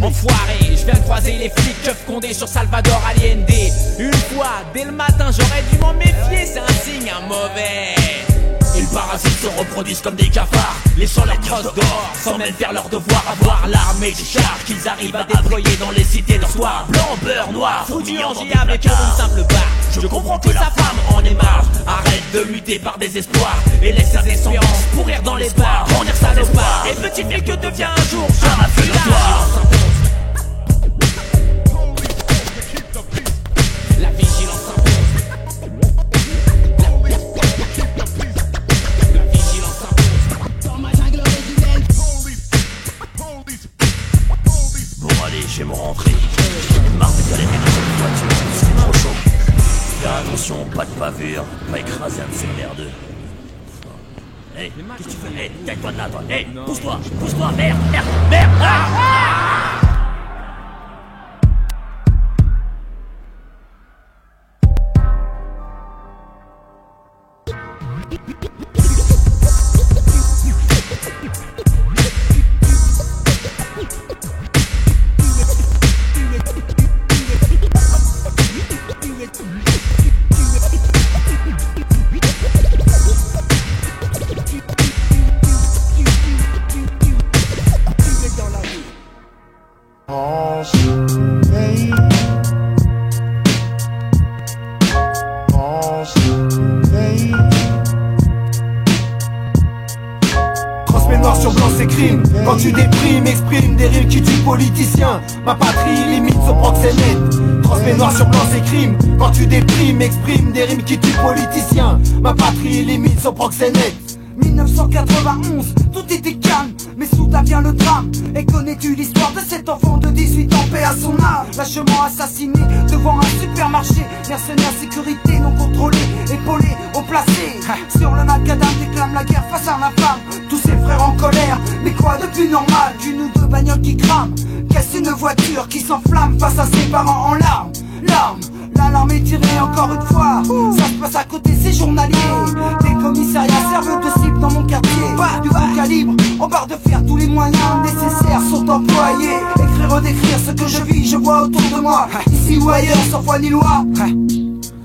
Enfoiré, je viens de croiser les flics Keuf Condé sur Salvador Allende. Une fois, dès le matin, j'aurais dû m'en méfier, c'est un signe, un mauvais. Les parasites se reproduisent comme des cafards, laissant leurs crosses dehors, sans même faire leur devoir. Avoir l'armée des chars qu'ils arrivent à déployer dans les cités dortoirs. Blanc, beurre, noir, fouillant dans des avec une simple barre. Je comprends que sa femme en est marre. Arrête de lutter par désespoir et laisse sa descendance pourrir dans les bars. Grandir sa espoir. Et petit fille que devient un jour un affût-noir. La vigilance s'impose. La vigilance s'impose. Dans ma jungle originelle. Bon allez, je vais me rentrer. Marre de galérer dans cette voiture, c'est trop chaud. Fais attention, pas de bavure, pas écraser un de ces merdeux. Hé, qu'est-ce que tu fais? Hé, tais-toi de là, toi. Hé, pousse-toi, merde, merde, merde. Transmets noir sur blanc ces crimes. Quand tu déprimes, exprime des rimes qui tuent politiciens. Ma patrie limite son proxénète. Transmets noir sur blanc ces crimes. Quand tu déprimes, exprime des rimes qui tuent politiciens. Ma patrie limite son proxénète. 1991, tout était calme, mais soudain vient le drame. Et connais-tu l'histoire de cet enfant de 18 ans, paix à son âme? Lâchement assassiné devant un supermarché. Mercenaires, sécurité non contrôlée, épaulés, haut placés. Sur le macadam déclame la guerre face à l'infâme. Tous ses frères en colère, mais quoi de plus normal qu'une ou deux bagnoles qui crament? Qu'est-ce une voiture qui s'enflamme face à ses parents en larmes? Larmes. L'alarme est tirée encore une fois. Ça se passe à côté, c'est journalier. Des commissariats servent de cible dans mon quartier. Du haut calibre, en barre de fer, tous les moyens nécessaires sont employés. Écrire, redécrire ce que je vis, je vois autour de moi. Ici ou ailleurs, sans foi ni loi.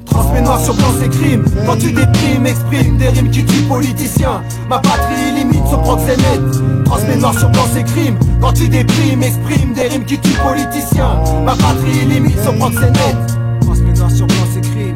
Transmets noir sur blanc ces crimes. Quand tu déprimes, exprime des rimes qui tuent politiciens. Ma patrie limite son proxénète. Transmets noir sur blanc ces crimes. Quand tu déprimes, exprime des rimes qui tuent politiciens. Ma patrie limite son proxénète. Transmets noir sur blanc ces crimes.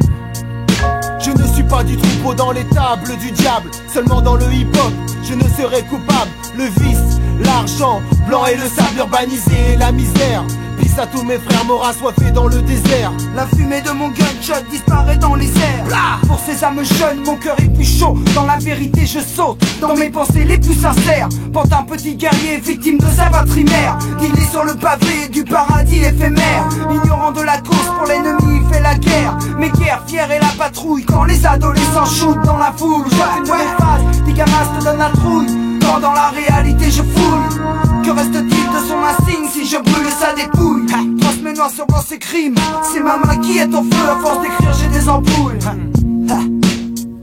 Je ne suis pas du troupeau dans les tables du diable, seulement dans le hip-hop, je ne serai coupable. Le vice, l'argent, blanc et le sable urbanisé et la misère. Pisse à tous mes frères morts assoiffés dans le désert. La fumée de mon gunshot disparaît dans les airs. Pour ces âmes jeunes, mon cœur est plus chaud. Dans la vérité, je saute dans mes pensées les plus sincères. Pantin, petit guerrier, victime de sa patrie mère. Il est sur le pavé du paradis éphémère. Ignorant de la cause, pour l'ennemi, il fait la guerre. Mais guerre fière et la patrouille quand les adolescents shootent dans la foule. J'ai une nouvelle phase, des gamins te donnent la trouille. Quand dans la réalité, je foule. Que reste-t-il de son insigne si je brûle sa dépouille? Transmets noir sur blanc ses crimes. C'est ma main qui est en feu, à force d'écrire j'ai des ampoules.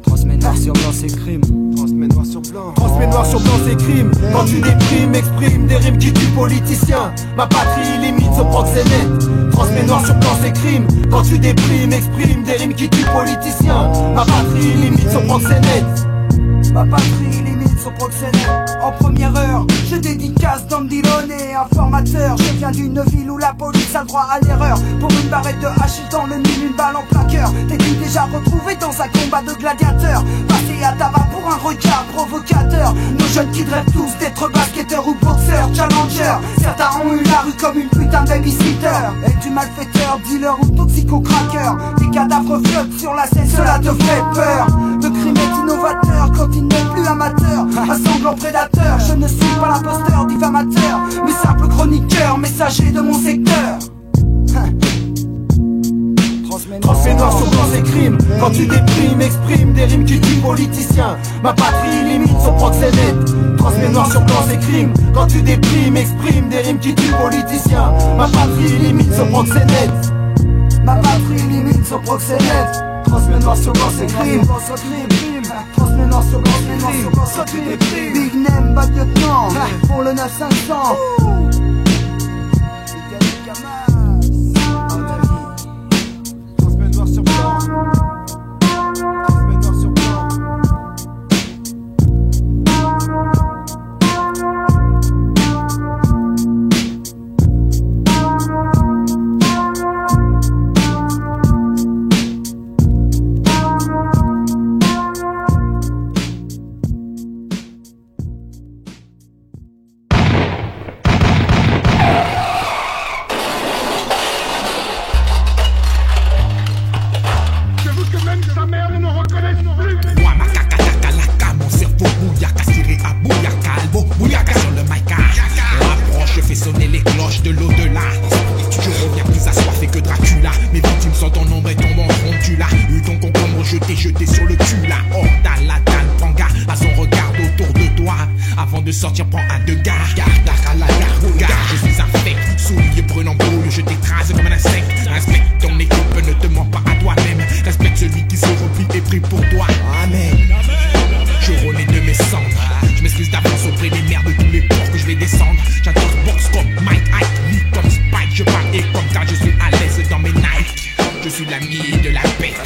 Transmets noir sur blanc ses crimes. Transmets noir sur blanc. Transmets noir sur blanc ses crimes. Quand tu déprimes, exprime des rimes qui tuent politiciens. Ma patrie limite son proxénète. Transmets noir sur blanc ses crimes. Quand tu déprimes, exprime des rimes qui tuent politiciens. Ma patrie limite son proxénète. Ma patrie limite son proxénète. En première heure, je dédicace Dandilone, un formateur. Je viens d'une ville où la police a le droit à l'erreur. Pour une barrette de hachis dans le nid, une balle en plein cœur. T'es-tu déjà retrouvé dans un combat de gladiateurs? Passé à tabac pour un regard provocateur. Nos jeunes qui rêvent tous d'être basketteurs ou boxeurs, challengers. Certains ont eu la rue comme une putain de babysitter. Es-tu malfaiteur, dealer ou toxico-cracker? Des cadavres flottent sur la scène, cela te fait peur. Le crime est innovateur quand il n'est plus amateur. Un sanglant prédateur, je ne suis pas l'imposteur diffamateur, mais simple chroniqueur, messager de mon secteur. Transmets noir sur blanc ces crimes. Quand tu déprimes, exprime des rimes qui tuent politiciens. Ma patrie limite son proxénète. Transmets noir sur blanc ces crimes. Quand tu déprimes, exprime des rimes qui tuent politiciens. Ma patrie limite son proxénète. Ma patrie limite son proxénète. Transmets noir sur blanc ces crimes. Transmets noir sur blanc ces crimes. Quand tu déprimes, Big Name, bad lieutenant. Pour le 9500. Sortir, prends un de garde, à la garde, je suis infect, souliers prenant boule, je t'écrase comme un insecte. Respecte ton équipe, ne te mens pas à toi-même. Respecte celui qui se replie et prie pour toi. Amen. Je renais de mes cendres. Je m'excuse d'avance auprès des mères de tous les ports que je vais descendre. J'adore box comme Mike Hype, lit comme Spike. Je parle et comme car je suis à l'aise dans mes Nike. Je suis l'ami de la bête.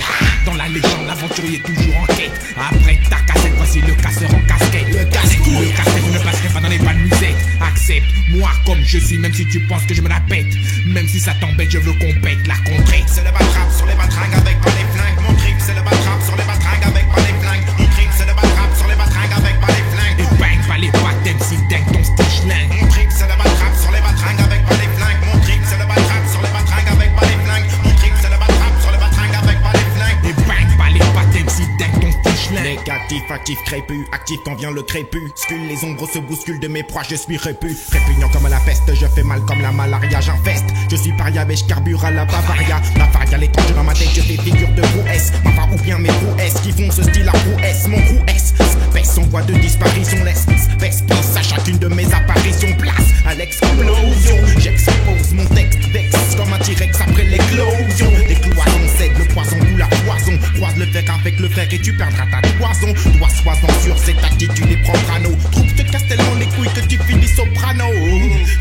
Dans la légende, l'aventurier toujours en quête. Après ta cassette, voici le casseur en casquette. Le casseur ne passerait pas dans les balles musette. Accepte-moi comme je suis, même si tu penses que je me la pète. Même si ça t'embête, je veux qu'on pète la contrite. C'est le batrap sur les batringues avec pas les flingues. Mon trip, c'est le batrap sur les batringues avec pas les flingues. Mon trip, c'est le batrap sur les batringues avec pas les flingues. Et bang, pas les baptêmes si dingue ton stitch ling. Mon trip, c'est le batrap sur les batringues avec pas les flingues. Mon trip, c'est le batrap sur les batringues avec pas les flingues. Mon trip, c'est le batrap sur les batringues avec pas les flingues. Et bang, pas les baptêmes si dingue ton stitch ling. Négatif, actif, crépus, actif quand vient le crépuscule. Les ombres se bousculent de mes proies, je suis répugnant comme la peste, je fais mal comme la malaria, j'infeste. Je suis paria mais je carbure à la Bavaria. La faria l'étrange dans ma tête, je fais figure de prouesse. Ma part ou bien mes prouesses qui font ce style à prouesse. Mon crew S, baisse en voie de disparition, laisse space à chacune de mes apparitions. Place à l'explosion, j'expose mon texte vex comme un T-Rex après l'éclosion. Les cloisons cèdent le poison ou la poison. Croise le fer avec le frère et tu perdras ta toison. Toi sois-en sûr, cette attitude est propre à nos troupes. Te casse tellement les couilles que tu finis soprano.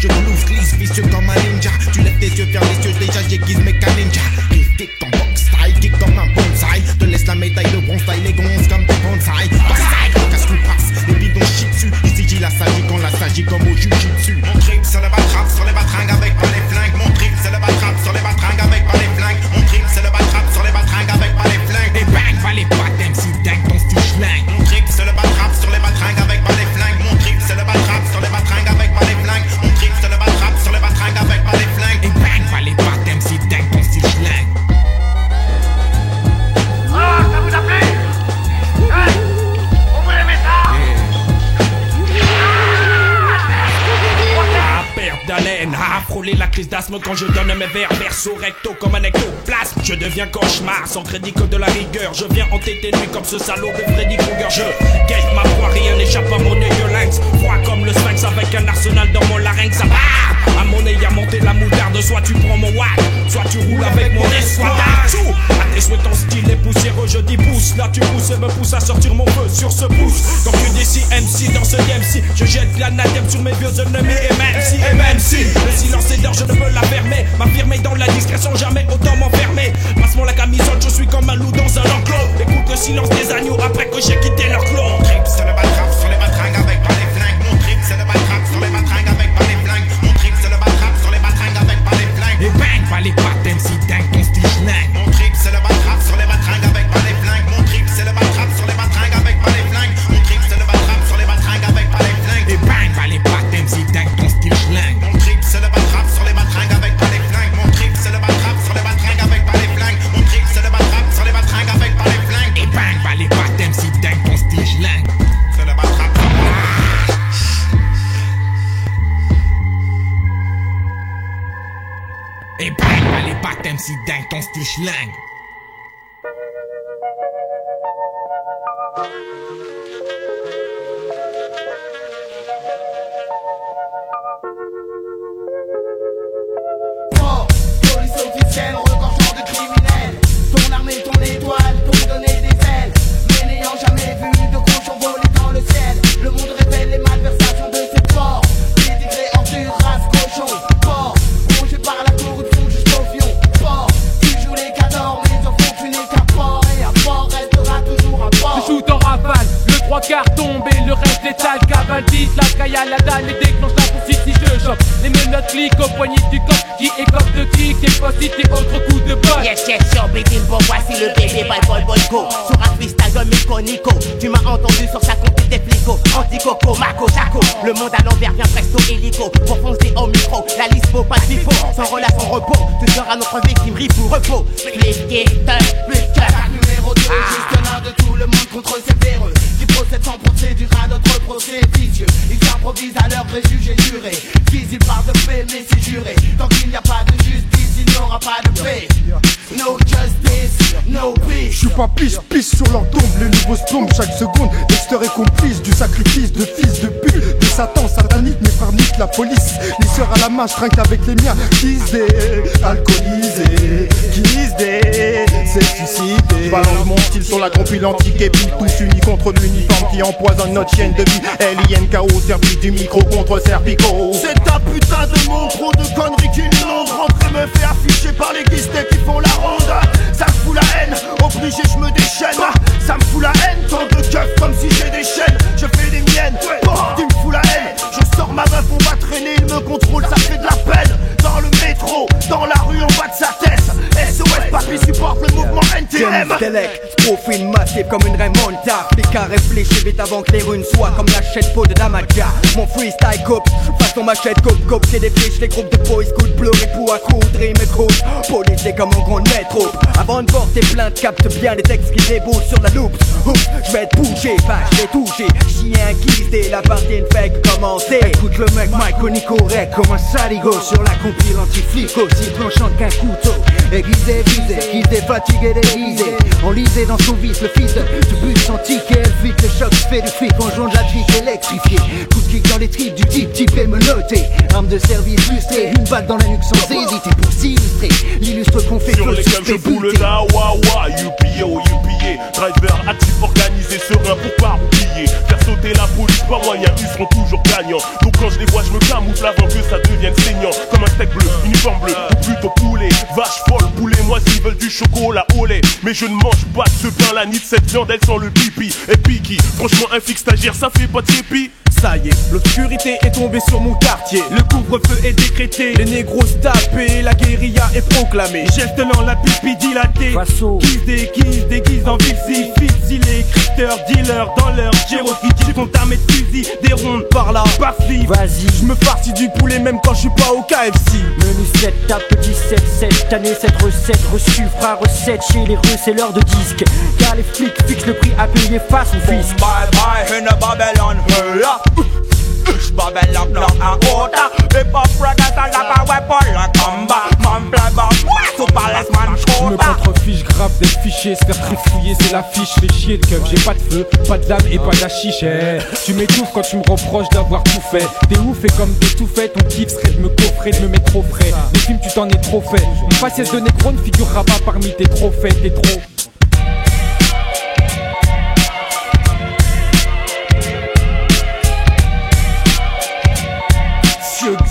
Je blues, glisse, vicieux comme un ninja. Tu lèves tes yeux vers les yeux, déjà j'aiguise mes ninja. Kick en box style, kick comme un bonsaï. Te laisse la médaille de bronze taille, les gonzes comme des bonsaï. Bonsaï, casse coup passe, les bidons shit dessus. Ici j'ai la sagie quand la sagie comme au jujitsu. Mon trip c'est le batrap sur les batringues avec pas les flingues. Mon trip c'est le batrap sur les batringues avec pas les flingues. Mon trip c'est le batrap sur les batringues avec pas les flingues. Et bang, pas les baptêmes si dingue ton stitch ling. Mon trip c'est le batrap sur les batringues avec pas les flingues. Mon trip c'est le batrap sur les batringues avec pas les flingues. Mon trip c'est le batrap sur les batringues avec pas les flingues. Et bang, pas les baptêmes si dingue ton stitch ling. Ah, ça vous a plu? Hein? Vous aimez ça? Perte d'haleine, à frôler la crise d'asthme quand je donne mes vers verso recto comme un ectoplasme. Je deviens cauchemar sans crédit que de la rigueur. Je viens entêter nuit comme ce salaud de Freddy Krueger. Je guette ma voix, rien n'échappe à mon œil de lynx. Froid comme le sphinx avec un arsenal dans mon larynx. Ça va, à mon nez y'a monté la moutarde. Soit tu prends mon watt, soit tu roules avec mon escouade. À tes souhaits ton style est poussiéreux, je dis pousse. Là tu pousses et me pousse à sortir mon feu sur ce pouce. Quand tu décis MC dans ce DMC, je jette l'anathème sur mes vieux ennemis. Et même si le silence est d'or, je ne peux la fermer. M'affirmer dans la discrétion, jamais autant m'enfermer. Passe-moi la camisole, je suis comme un loup dans un enclos. Écoute le silence des agneaux après que j'ai quitté leur clos. Mon trip c'est le batrap sur les batringues avec pas les flingues. Mon Et bang, allez pas MC dingue, ton style schlingue. Police officielle, regorgeant de criminels. Ton armée, ton étoile, t'ont donné des ailes. Mais n'ayant jamais vu de cochon voler dans le ciel, le monde révèle les malversations de ce port. Dénigré en dure race cochon. Port, rongé par la corruption jusqu'au fion. Port, tu joues les cadors, mais au fond tu n'es qu'un port. Et un port restera toujours un port. Je shoot en rafale, le 3/4 tombe et le reste létal. Cabaldite, la caille à la dalle et déclenche la poursuite si je chope. Les menottes cliquent au poignet du corps qui écope de clic et posit et autres coups de botte. Yes, yes, sur Big Bon, voici le bébé ball go. Sur un freestyle de Miko Nico, tu m'as entendu sur sa compte des flicots. Anti-coco, Mako, Jaco, le monde à l'envers vient presto hélico. Pour foncer au micro, la liste vaut pas de pifo. Sans relâche, sans repos, tu seras notre victime, rive ou repos. Flip, guetteur, plus que Attaque numéro 2, gestionnaire de tout le monde contre ces véreux qui procèdent sans procédure à notre procès vicieux. Ils improvisent à leurs préjugés jurés. Ils parlent de paix mais c'est juré. Tant qu'il n'y a pas de justice, il n'y aura pas de paix. No justice, no peace. Je suis pas pisse sur leur tombe. Les nouveaux se tombent chaque seconde. Dexter est complice du sacrifice de fils de pute, de Satan satanique. Mes frères niquent la police. Les sœurs à la main, je trinque avec les miens. Kiss des alcoolisés, kiss des c'est suicidé. Balance mon style sur la compile antique et puis tous unis contre l'uniforme qui empoisonne notre chaîne de vie. LINKO, service du micro contre Serpico. C'est ta putain de mot, trop de conneries qui l'inondent. Rentrer me fait afficher par les guistés qui font la ronde. Ça me fout la haine, obligé je me déchaîne. Ça me fout la haine, tant de keufs comme si j'ai des chaînes. Je fais les miennes, tu me fous la haine. Je sors ma meuf, on va traîner, il me contrôle, ça fait de la peine. Dans le métro, dans la rue, en bas de sa tête. SOS, papy supporte le mouvement NTM. Profil massif comme une Raymonda. Les cas réfléchis vite avant que les runes soient comme la chette-peau de Damaja. Mon freestyle coupe, façon machette coupe, c'est des fiches, les groupes de boys coups de pleurer pour à coudre, et croûte. Policier comme un grand métro. Avant de porter plainte, capte bien les textes qui déboulent sur la loupe. Je vais te bouger, je vais toucher. Chien guisé, la partie ne fait que commencer. Écoute le mec, Mike Nico Rec comme un saligo. Sur la compile anti-flico, si tranchant qu'un couteau. Aiguisé, visé, guisé, fatigué, déguisé. Enlisé dans son vice, le fils du but sans ticket. Elle vite le choc, fait du flic en jouant de la trique électrifiée. Coup de kick dans les tripes du type et menotté. Arme de service lustrée, une balle dans la nuque sans hésiter pour s'illustrer. L'illustre qu'on fait sur lesquels je boule la wawa, UPO, driver actif organisé, serein pour pas oublier. Faire sauter la police, pas moyen, ils seront toujours gagnants. Donc quand je les vois, je me camoufle avant que ça devienne saignant. Comme un steak bleu, uniforme bleu, ou plutôt poulet. Vache folle, poulet, moi s'ils veulent du chocolat au lait. Mais je ne mange pas de ce pain, la ni de cette viande, elle sent le pipi. Et piqui, franchement un fixe stagiaire, ça fait pas de sépi. Ça y est, l'obscurité est tombée sur mon quartier. Le couvre-feu est décrété, les négros tapés, la guérilla est proclamée. Geste lent, la pipi dilatée. Kiss déguise en vilsi. Filsi les criteurs, dealers dans leur Cherokee. Qui sont armés de fusils, des rondes par là. Bafli, vas-y, je me farcis du poulet même quand je suis pas au KFC. Menu 7, tape 17, cette année cette recette reçue, frère recette chez les Russes, c'est l'heure de disque. Car les flics fixent le prix à payer face au fisc. Bye bye, in a Babylon, Babylon, not a order. The pop brothers and the weapon, like combat. Man, play back, to palace, man, je me contrefiche grave des fichiers, se faire trifouiller c'est l'affiche. Fais chier le keuf, j'ai pas de feu, pas de lame et pas d'affiche. Tu m'étouffes quand tu me reproches d'avoir tout fait. T'es ouf et comme t'es tout fait, ton kiff serait de me coffrer, de me mettre trop frais. Les films tu t'en es trop fait. Mon faciès de négro ne figurera pas parmi tes trophées, t'es trop.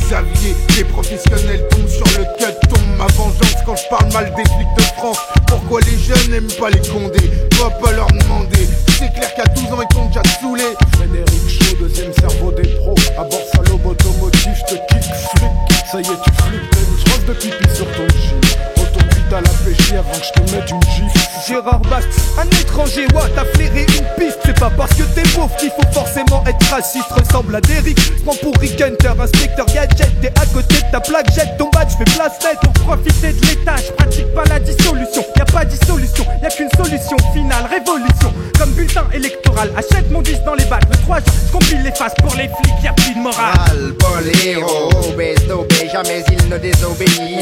Xavier, les professionnels tombent sur le cut, tombe ma vengeance quand je parle mal des flics de France. Pourquoi les jeunes n'aiment pas les condés? Va pas leur demander. C'est clair qu'à 12 ans ils t'ont déjà saoulé. Frédéric Chaud, deuxième cerveau des pros. À bord salope automotive, je te kick, flic. Ça y est, tu flippes, t'as une trace de pipi sur ton jeep. Autocuite à la PJ avant que je te mette une gifle. Gérard Bast, un étranger, ouais, t'as flairé une piste. C'est pas parce que t'es pauvre qu'il faut forcément être raciste. Ressemble à Derrick, prends pour Rick Hunter, inspecteur gadget. T'es à côté de ta plaque, jette ton badge, fais place nette. Pour profiter de l'état, j'pratique pas la dissolution. Y'a pas dissolution, y'a qu'une solution finale, révolution. Comme bulletin électoral, achète mon 10 dans les bacs. Le 3 juin, j'compile les faces pour les flics, y'a plus de morale. Bon les héros, obèse, jamais ils ne désobéissent.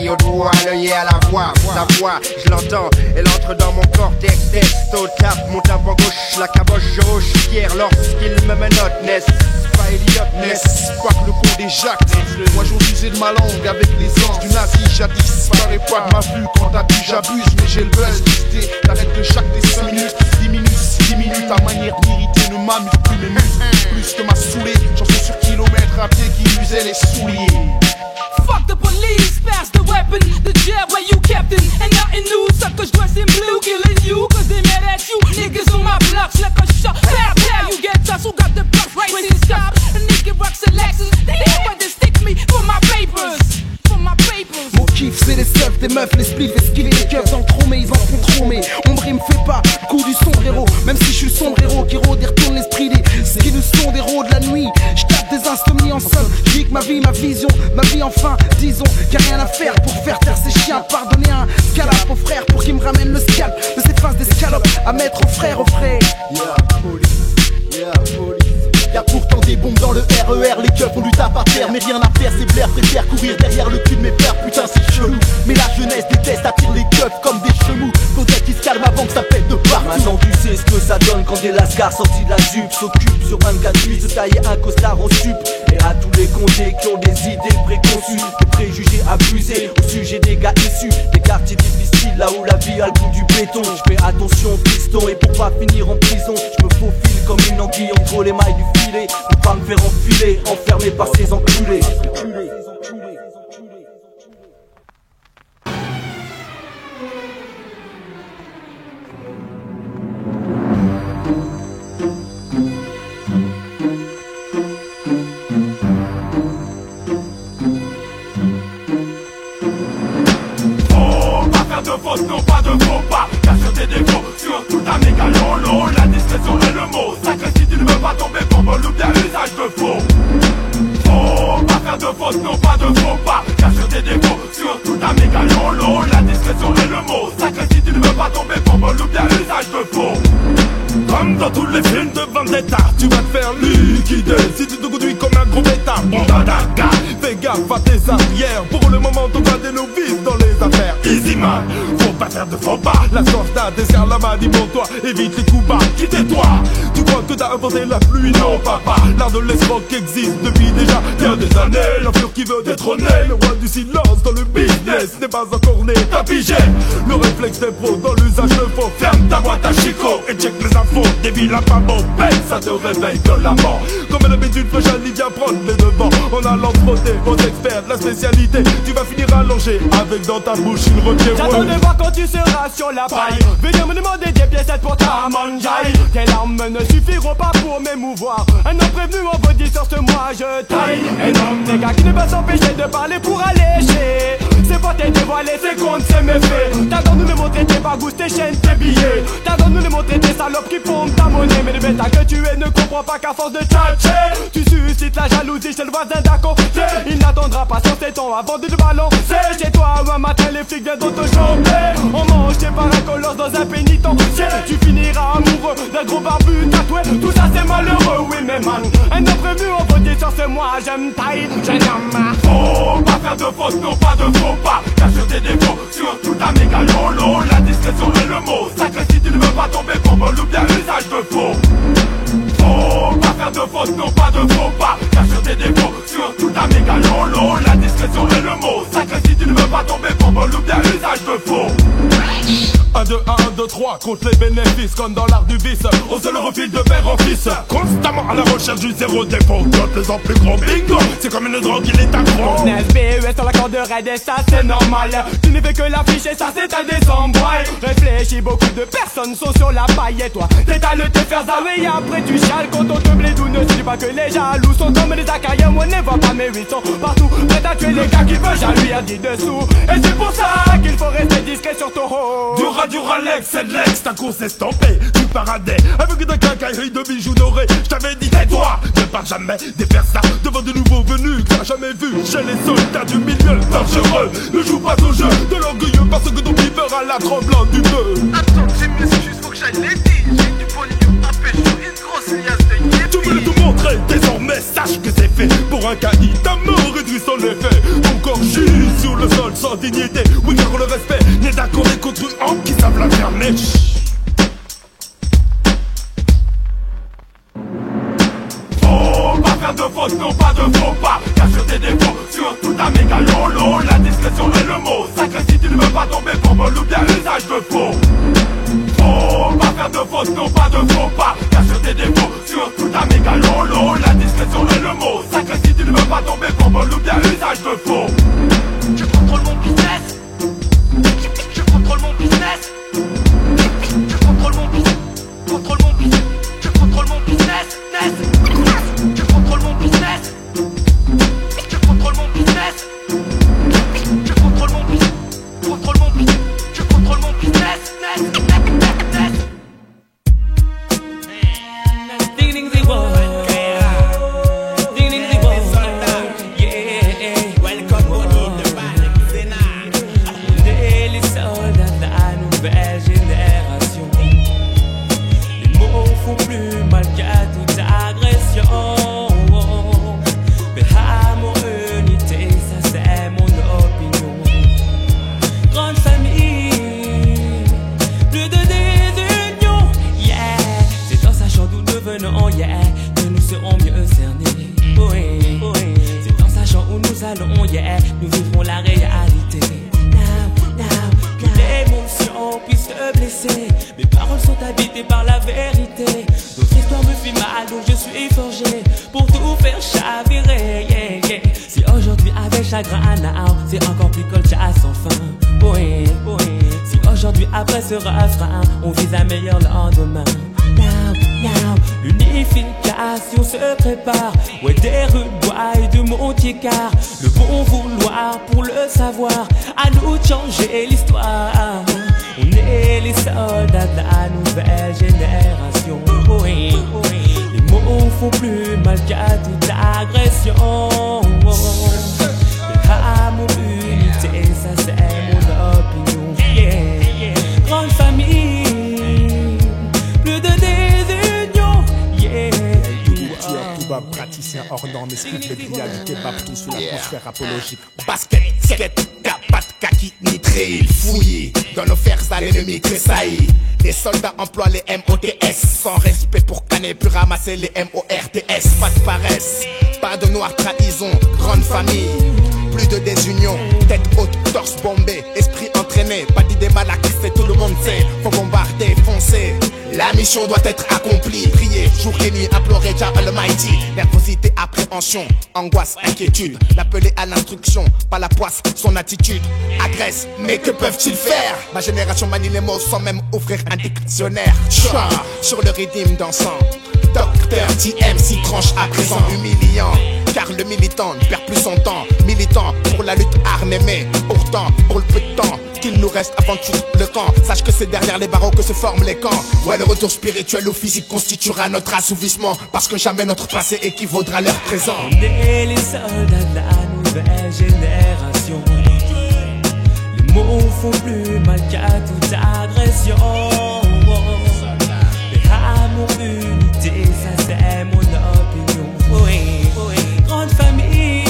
au doigt, l'œil à la voix. Sa voix, je l'entends, elle entre dans mon cortex. Testo, tape mon tympan gauche, la caboche je suis fier lorsqu'il me menotte. N'est-ce pas Elliot, n'est-ce pas que le coup des Jacques? Moi j'ose user de ma langue avec les anges du nazi jadis. Paraît pas de ma vue quand t'abuses, j'abuse, mais j'ai le buzz. L'idée t'arrêtes de chaque des 5 minutes, 10 minutes, ta manière d'irriter ne m'amuse plus mes muscles. Plus que m'a saoulé, chanson sur kilomètres à pied qui usait les souliers. Fuck the police, pass the weapon, the jail where you kept it. And nothing new, suckers dressed in blue, killing you, cause they mad at you. Niggas on my blocks like a shot, pow, pow. You get us, who got the blocks, right? When stop, a nigga rocks a Lexus. They ain't but they stick me for my papers. Mon kiff c'est les stuffs, des meufs, les spliffs, esquiver les keufs dans le trou, mais ils en font trop. Mais ombre il me fait pas le coup du sombre héros. Même si je suis le sombre héros qui rôde et retourne l'esprit des qui nous sont des héros de la nuit. Je tape des insomnies en somme, je dis que ma vie, ma vision, ma vie enfin. Disons qu'il n'y a rien à faire pour faire taire ces chiens. Pardonner un scalap aux frères pour qu'ils me ramènent le scalp de ces faces d'escalopes à mettre aux frères, aux frères. Yeah, police, yeah, police. Y'a pourtant des bombes dans le RER, les keufs ont du taf à faire, mais rien à faire, c'est Blair, préfère courir derrière le cul de mes pères, putain c'est chelou. Mais la jeunesse déteste, attire les keufs comme des chemous. Faudrait qu'ils se calment avant que ça pète de partout. Maintenant tu sais ce que ça donne quand des lascars sortis de la jupe s'occupent sur 24 nuits de tailler un costard en sup. Et à tous les condés qui ont des idées préconçues, des préjugés abusés au sujet des gars issus des quartiers difficiles, là où la vie a le goût du béton. Je fais attention piston, et pour pas finir en prison, je me faufile comme une anguille entre les mailles du filet, pour pas me faire enfiler, enfermé par ces enculés. De faute, non pas de faux pas, cache tes défauts, surtout ta mégalolo. La discrétion est le mot, sacré si tu ne veux pas tomber pour me louper à usage de faux. Faut pas faire de faute, non pas de faux pas, cache tes défauts, surtout ta mégalolo. La discrétion est le mot, sacré si tu ne veux pas tomber pour me louper à usage de faux. Comme dans tous les films de vendetta, tu vas te faire liquider si tu te conduis comme un gros bêta. Bon dadaga, fais gaffe à tes arrières. Pour le moment, ton gars des novices dans les affaires. Easy man, faut pas faire de faux pas. La sorta dessert la main, dis-moi toi, évite les coups bas, quittez-toi. Tu crois que t'as inventé la pluie, non papa. L'art de l'escroc existe depuis déjà bien des années. L'enflure qui veut détrôner le roi du silence dans le business n'est pas encore né, t'as pigé. Le réflexe des pros dans l'usage de faux. Ferme ta boîte à Chico et check les infos. Des villes à pas bon, ça te réveille de la mort. Comme d'habitude, Fréchali vient prendre les devants. En allant frotter aux experts de la spécialité, tu vas finir allongé avec dans ta bouche une requête. J'attends de voir quand tu seras sur la paille. Venir me demander des pièces pour ta manjaille. Tes larmes ne suffiront pas pour m'émouvoir. Un homme prévenu en body sur ce moi je taille. Un homme des gars qui ne va s'empêcher de parler pour alléger. C'est pas tes dévoilés, c'est contre ses méfaits. T'as dans nous les montrer tes bagouses, tes chaînes, tes billets. T'as dans nous les montrer tes salopes qui font ta monnaie. Mais le bêta que tu es ne comprend pas qu'à force de tchatcher, tu suscites la jalousie chez le voisin d'à côté. Il n'attendra pas sur ses temps avant de te balancer. Chez toi un matin les flics viennent te choper. On mange tes paracolos dans un pénitencier. Tu finiras amoureux d'un gros barbu tatoué. Tout ça c'est malheureux, oui mais man. Un homme prévenu en body sur ce moi j'aime taille, j'aime. Faut pas faire de faute, non pas de faux pas. Cache tes défauts, surtout ta mégalolo. La discrétion est le mot, sacré si tu ne veux pas tomber pour me louper à usage de faux. Faut pas faire de faute, non pas de faux pas. Cache tes défauts, surtout ta mégalolo. La discrétion est le mot, sacré si tu ne veux pas tomber pour me louper à usage de faux. 1, 2, 1, 2, 3, compte les bénéfices comme dans l'art du vice. On se le refile de père en fils. Constamment à la recherche du zéro défaut. D'autres les en plus gros bingo. C'est comme une drogue, il est accro. SBES sur la corde de raid et ça c'est normal. Tu ne fais que l'afficher, ça c'est un décembraille. Réfléchis, beaucoup de personnes sont sur la paille. Et toi, t'étales te faire zaver et après tu chiales. Quand on te blédou, ne dis pas que les jaloux sont comme les acariens. Moi ne vois pas mes 800 partout. Prêt à tuer les gars qui veulent jalouir 10 dessous. Et c'est pour ça qu'il faut rester discret sur ton haut. Du Ralex, c'est de l'ex, ta course estampée, du paradais, avec ta quincaillerie de bijoux dorés. J't'avais dit tais-toi, ne parle jamais des ça devant de nouveaux venus que t'as jamais vu chez les soldats du milieu dangereux. Ne joue pas au jeu de l'orgueilleux parce que ton beaver a la tremblante du feu. Attends, c'est juste faut que j'aille les dire. J'ai du pognon à pêche sur une grosse liasse de yépi. Tu veux tout montrer, désormais sache que c'est fait. Pour un caïd, ta mort réduit son effet. Ton corps gît sur le sol sans dignité. Oui, car le respect n'est d'accordé qu'aux truands qui savent la fermer. Faut pas faire de fautes, non pas de faux pas. Car sur tes défauts, sur tout un méga lolo, la discrétion est le mot sacré si tu ne veux pas tomber pour vol ou bien usage de faux. Faut pas faire de fautes, non pas de faux pas. Car sur tes défauts, sur tout un méga lolo, la discrétion est le mot sacré si tu ne veux pas tomber pour vol ou bien usage de faux. Je contrôle mon business. Je contrôle mon business. Je contrôle mon business. Contrôle mon business. Je contrôle mon business. Je contrôle mon business. Je contrôle mon business. Je contrôle mon business. Contrôle mon business. Je contrôle mon business. Ding ding ding boy. Ding ding ding boy. Yeah. Welcome Bonnie de Balexena. Les soldats de la nouvelle génération. Les mots font plus mal qu'à toute agression. Mais amour, unité, ça c'est mon opinion. Grande famille, plus de désunion. Yeah, c'est en sachant d'où nous venons, yeah, que nous serons mieux cernés. Oui, oui, c'est en sachant où nous allons, yeah, nous vivrons la réalité. Que l'émotion puisse te blesser. Mes paroles sont habitées par la vérité. Notre histoire me fait mal, donc je suis forgé pour tout faire chavirer. Yeah, yeah. Si aujourd'hui avec chagrin, now, c'est encore plus colcha sans fin. Oui, oui. Si aujourd'hui après ce refrain, on vise un meilleur lendemain. Now, l'unification se prépare. Ouais, des rues de bois et de Montier-Car. Le bon vouloir pour le savoir. À nous de changer l'histoire. On est les soldats de la nouvelle génération. Oui, oui. Les mots font plus mal qu'à toute agression. Amour, unité, ça c'est mon opinion. Yeah. Grande famille, plus de désunion. Yeah. Tout praticien hors norme, esprit de réalité, partout sous l'atmosphère apologique. Basket, skate, capat, kaki, nitril, fouillé dans nos fers à l'ennemi tressailli. Les soldats emploient les MOTS sans respect pour canner, plus ramasser les MORTS. Pas de paresse, pas de noire trahison, grande famille. Plus de désunion, tête haute, torse bombé, esprit entraîné, pas d'idée malaxée, tout le monde sait, faut bombarder, foncer. La mission doit être accomplie, prier jour et nuit, implorer Jah Almighty. Nervosité, appréhension, angoisse, inquiétude, l'appeler à l'instruction, pas la poisse, son attitude. Agresse, mais que peuvent-ils faire? Ma génération manie les mots sans même ouvrir un dictionnaire. Chouin, sur le rythme dansant, Docteur TMC tranche à présent humiliant. Car le militant ne perd plus son temps. Militant pour la lutte armée, mais pourtant pour le peu de temps qu'il nous reste avant de foutre le camp. Sache que c'est derrière les barreaux que se forment les camps. Ouais, le retour spirituel ou physique constituera notre assouvissement. Parce que jamais notre passé équivaudra leur présent. On est les soldats de la nouvelle génération. Les mots font plus mal qu'à toute agression. Mais amour, unité, ça c'est mon opinion. Oui, oui. Grande famille,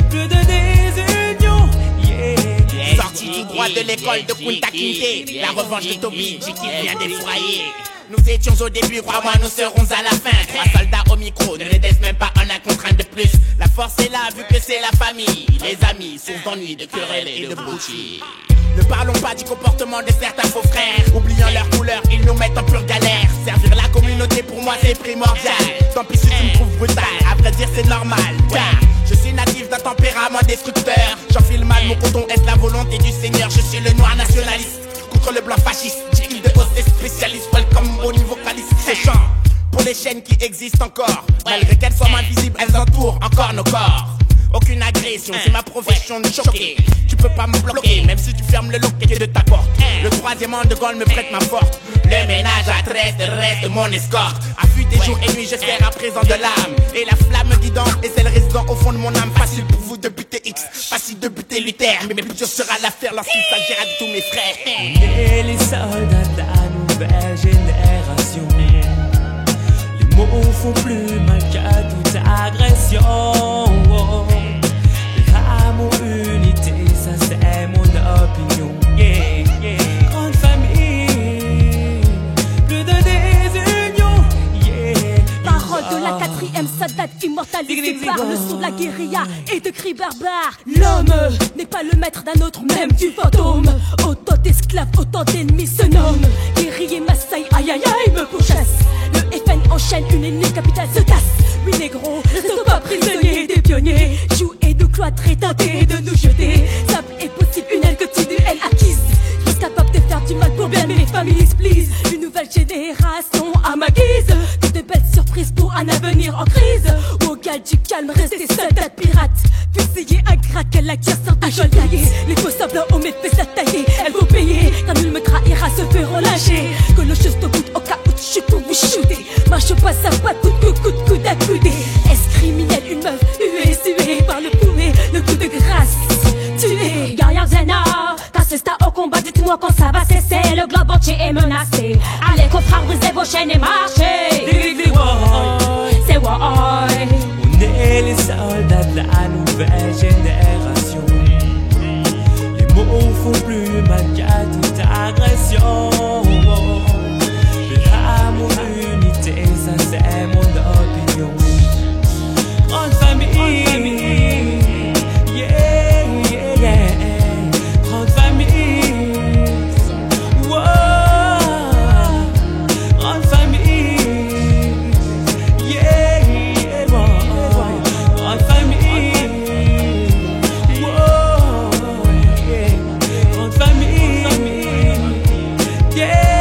plus de désunion. Yeah. Sorti tout droit de l'école de Kunta Kinte, la revanche de Toby G qui vient défroyer. Nous étions au début, crois-moi, nous serons à la fin. 3 soldats au micro, ne les laisse même pas un contrainte de plus. La force est là, vu que c'est la famille. Les amis, source d'ennui, de querelles et de bullshit. Ne parlons pas du comportement de certains faux frères. Oubliant leur couleur, ils nous mettent en pure galère. Servir la communauté, pour moi, c'est primordial. Tant pis si tu me trouves brutal, à vrai dire, c'est normal. Car je suis natif d'un tempérament destructeur. J'enfile mal mon coton, est la volonté du Seigneur. Je suis le noir nationaliste contre le blanc fasciste. J'ai de hausse et spécialiste, welcome au niveau vocaliste. Ces chants pour les chaînes qui existent encore. Malgré qu'elles soient invisibles, elles entourent encore nos corps. Aucune agression, c'est ma profession de choquer. Tu peux pas me bloquer, même si tu fermes le loquet de ta porte. Le 3e de Gaulle me prête ma forte. Le ménage à 13 reste mon escorte. Affûté jour et nuit, j'espère à présent de l'âme. Et la flamme guidante est celle résidant au fond de mon âme. Facile pour vous de buter X, facile de buter Luther. Mais plus dur sera l'affaire lorsqu'il s'agira de tous mes frères. On est les soldats de la nouvelle génération. Les mots font plus mal qu'à toute agression. Amour, unité, sépare le son de la guérilla et de cris barbares. L'homme n'est pas le maître d'un autre, même du fantôme. Autant d'esclaves, autant d'ennemis se nomment. Guerrier Maasai, aïe aïe aïe, me pourchasse. Le FN enchaîne, une ennemie capitale se tasse. Oui négro, restons pas prisonniers des pionniers. Joue et nous cloîtrer, tenter de nous jeter. Simple et possible, une aile que tu de haine acquise. Juste capable de faire du mal pour bien mes familles, please. Une nouvelle génération à ma guise. Que de belles surprises pour un avenir en crise. Au gal du calme, rester soldat pirate. Fusillé ingrat, qu'elle acquiert sans ta jolie taillée. Les faux sablons aux méfaits taillés, elles vont payer. Quand nul me trahira, se feront lâcher. Que le juste au bout, au cas où tu pour vous shooter. Marche pas, ça va, coup de coude accoudé. Est-ce criminel, une meuf huée, suée par le pouet, le coup de grâce. Tué, guerrière Zena, t'assistes au combat, dites-moi quand ça va cesser. Le globe entier est menacé. Allez, confrères, brisez vos chaînes et marchez. C'est why on est les soldats de la nouvelle génération. Les mots font plus mal qu'à toute agression. L'amour, l'unité, ça c'est mon opinion. Grande famille, yeah, yeah, yeah. Grande famille, wow. Grande famille, yeah, yeah, wow. Grande famille, wow, yeah. Grande famille, yeah.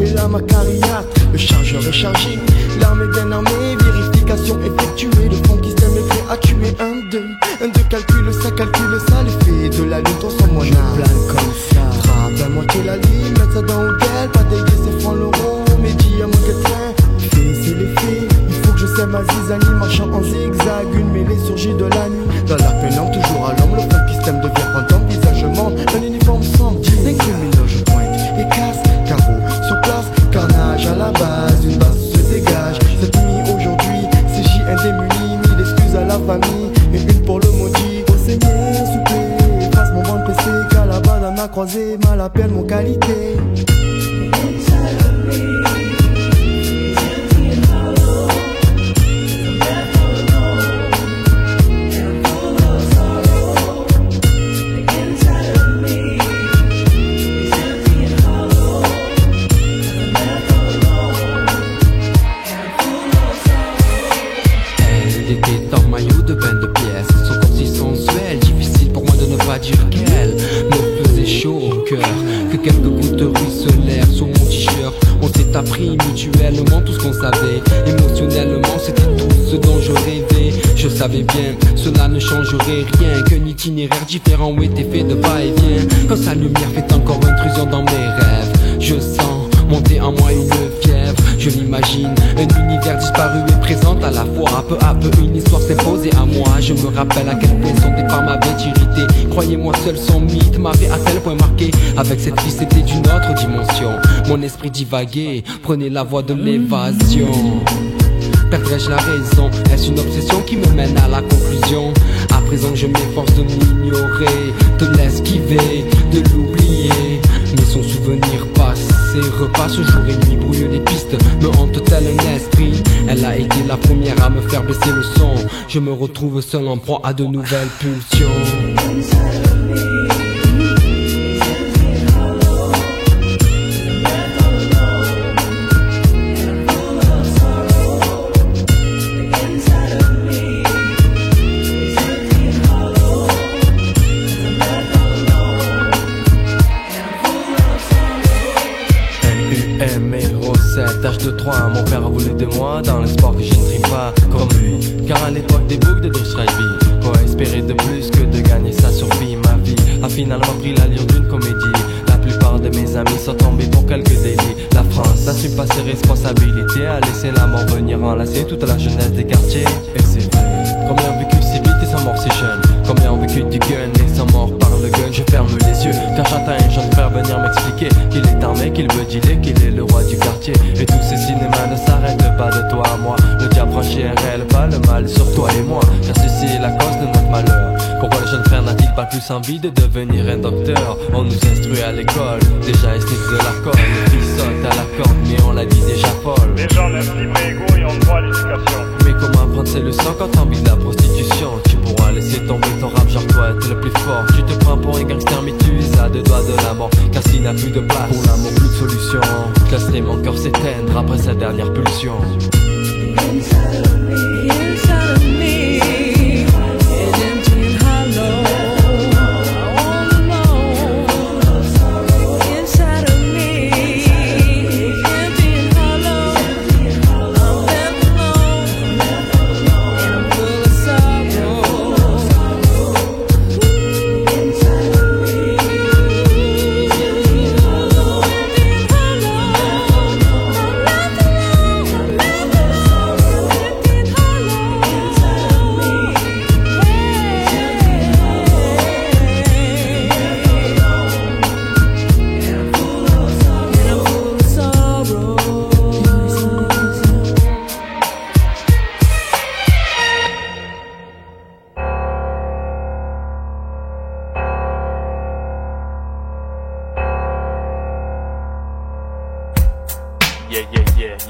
Et là ma carrière, le chargeur est chargé. L'arme est bien armée, vérification effectuée. Le fond qui s'aime est prêt à tuer. Un, deux, calcule ça. L'effet de la lutte, on s'en moi je plane comme ça. Frappe à moitié la ligne, mettre ça dans le gueule. Pas déguer ses francs l'euro, mais dis à mon quotidien. Fait, c'est l'effet, il faut que je sème ma zizanie. Marchant en zigzag, une mêlée surgit de la nuit. Dans la pénombre, toujours à l'homme, le fond qui s'aime devient fantôme. Visage monte, un uniforme sombre. Les criminels je pointe et casse. Carreau sur place, carnage à la base, une base se dégage. Cette nuit aujourd'hui, c'est JN démuni, mille excuses à la famille et une pour le maudit. Au Seigneur, s'il vous plaît, fasse mon ventre pressé, qu'à la banane à croisé, mal appelle mon qualité. Dire qu'elle me faisait chaud au cœur, que quelques gouttes ruisselèrent sur mon t-shirt. On s'est appris mutuellement tout ce qu'on savait. Émotionnellement c'était tout ce dont je rêvais. Je savais bien, cela ne changerait rien, qu'un itinéraire différent où était fait de va-et-vient. Quand sa lumière fait encore intrusion dans mes rêves, je sens monter en moi une fièvre. Je l'imagine, un univers disparu et présent à la fois. Peu à peu une histoire s'est posée à moi. Je me rappelle à quel point son départ m'avait irrité. Croyez-moi seul son mythe m'avait à tel point marqué. Avec cette fille c'était d'une autre dimension. Mon esprit divaguait, prenait la voie de l'évasion. Perdrais-je la raison? Est-ce une obsession qui me mène à la conclusion? À présent je m'efforce de m'ignorer, de l'esquiver, de l'oublier. Mais son souvenir passé repasse jour et nuit, brouille les pistes, me hante tel un esprit. Elle a été la première à me faire baisser le son. Je me retrouve seul en proie à de nouvelles pulsions. l'héritage de 3. Mon père a voulu de moi dans l'espoir que je ne rime pas comme lui. Car à l'époque des boucles de Driss Rajbi, quoi espérer de plus que de gagner sa survie. Ma vie a finalement pris l'allure d'une comédie. La plupart de mes amis sont tombés pour quelques délits. La France n'assume pas ses responsabilités, a laissé la mort venir enlacer toute la jeunesse des quartiers. Et c'est vrai. Combien ont vécu si vite et sont morts si jeunes? Combien ont vécu du gun et sont morts par le gun? Je ferme les yeux quand j'entends un jeune frère venir m'expliquer qu'il est armé, qu'il veut dealer, qu'il est le roi du quartier. Et tous ces cinémas ne s'arrêtent pas de toi à moi. Le diable franchirait pas le mal sur toi et moi, car ceci est la cause de notre malheur. Pourquoi le jeune frère n'a-t-il pas plus envie de devenir un docteur? On nous instruit à l'école, déjà estime de la colle. Les filles sautent à la corde, mais on l'a dit déjà folle. Les gens naissent libres et égaux et ont droit à l'éducation. Mais comment prendre ses leçons quand t'as envie de la prostitution? Tu pourras laisser tomber ton rap, genre toi être le plus fort. Tu te prends pour un gangster mais tu es à 2 doigts de la mort. Car s'il n'a plus de place, pour l'amour plus de solution. Je laisserai mon cœur s'éteindre après sa dernière pulsion. Inside of me, inside of me, is empty and hollow.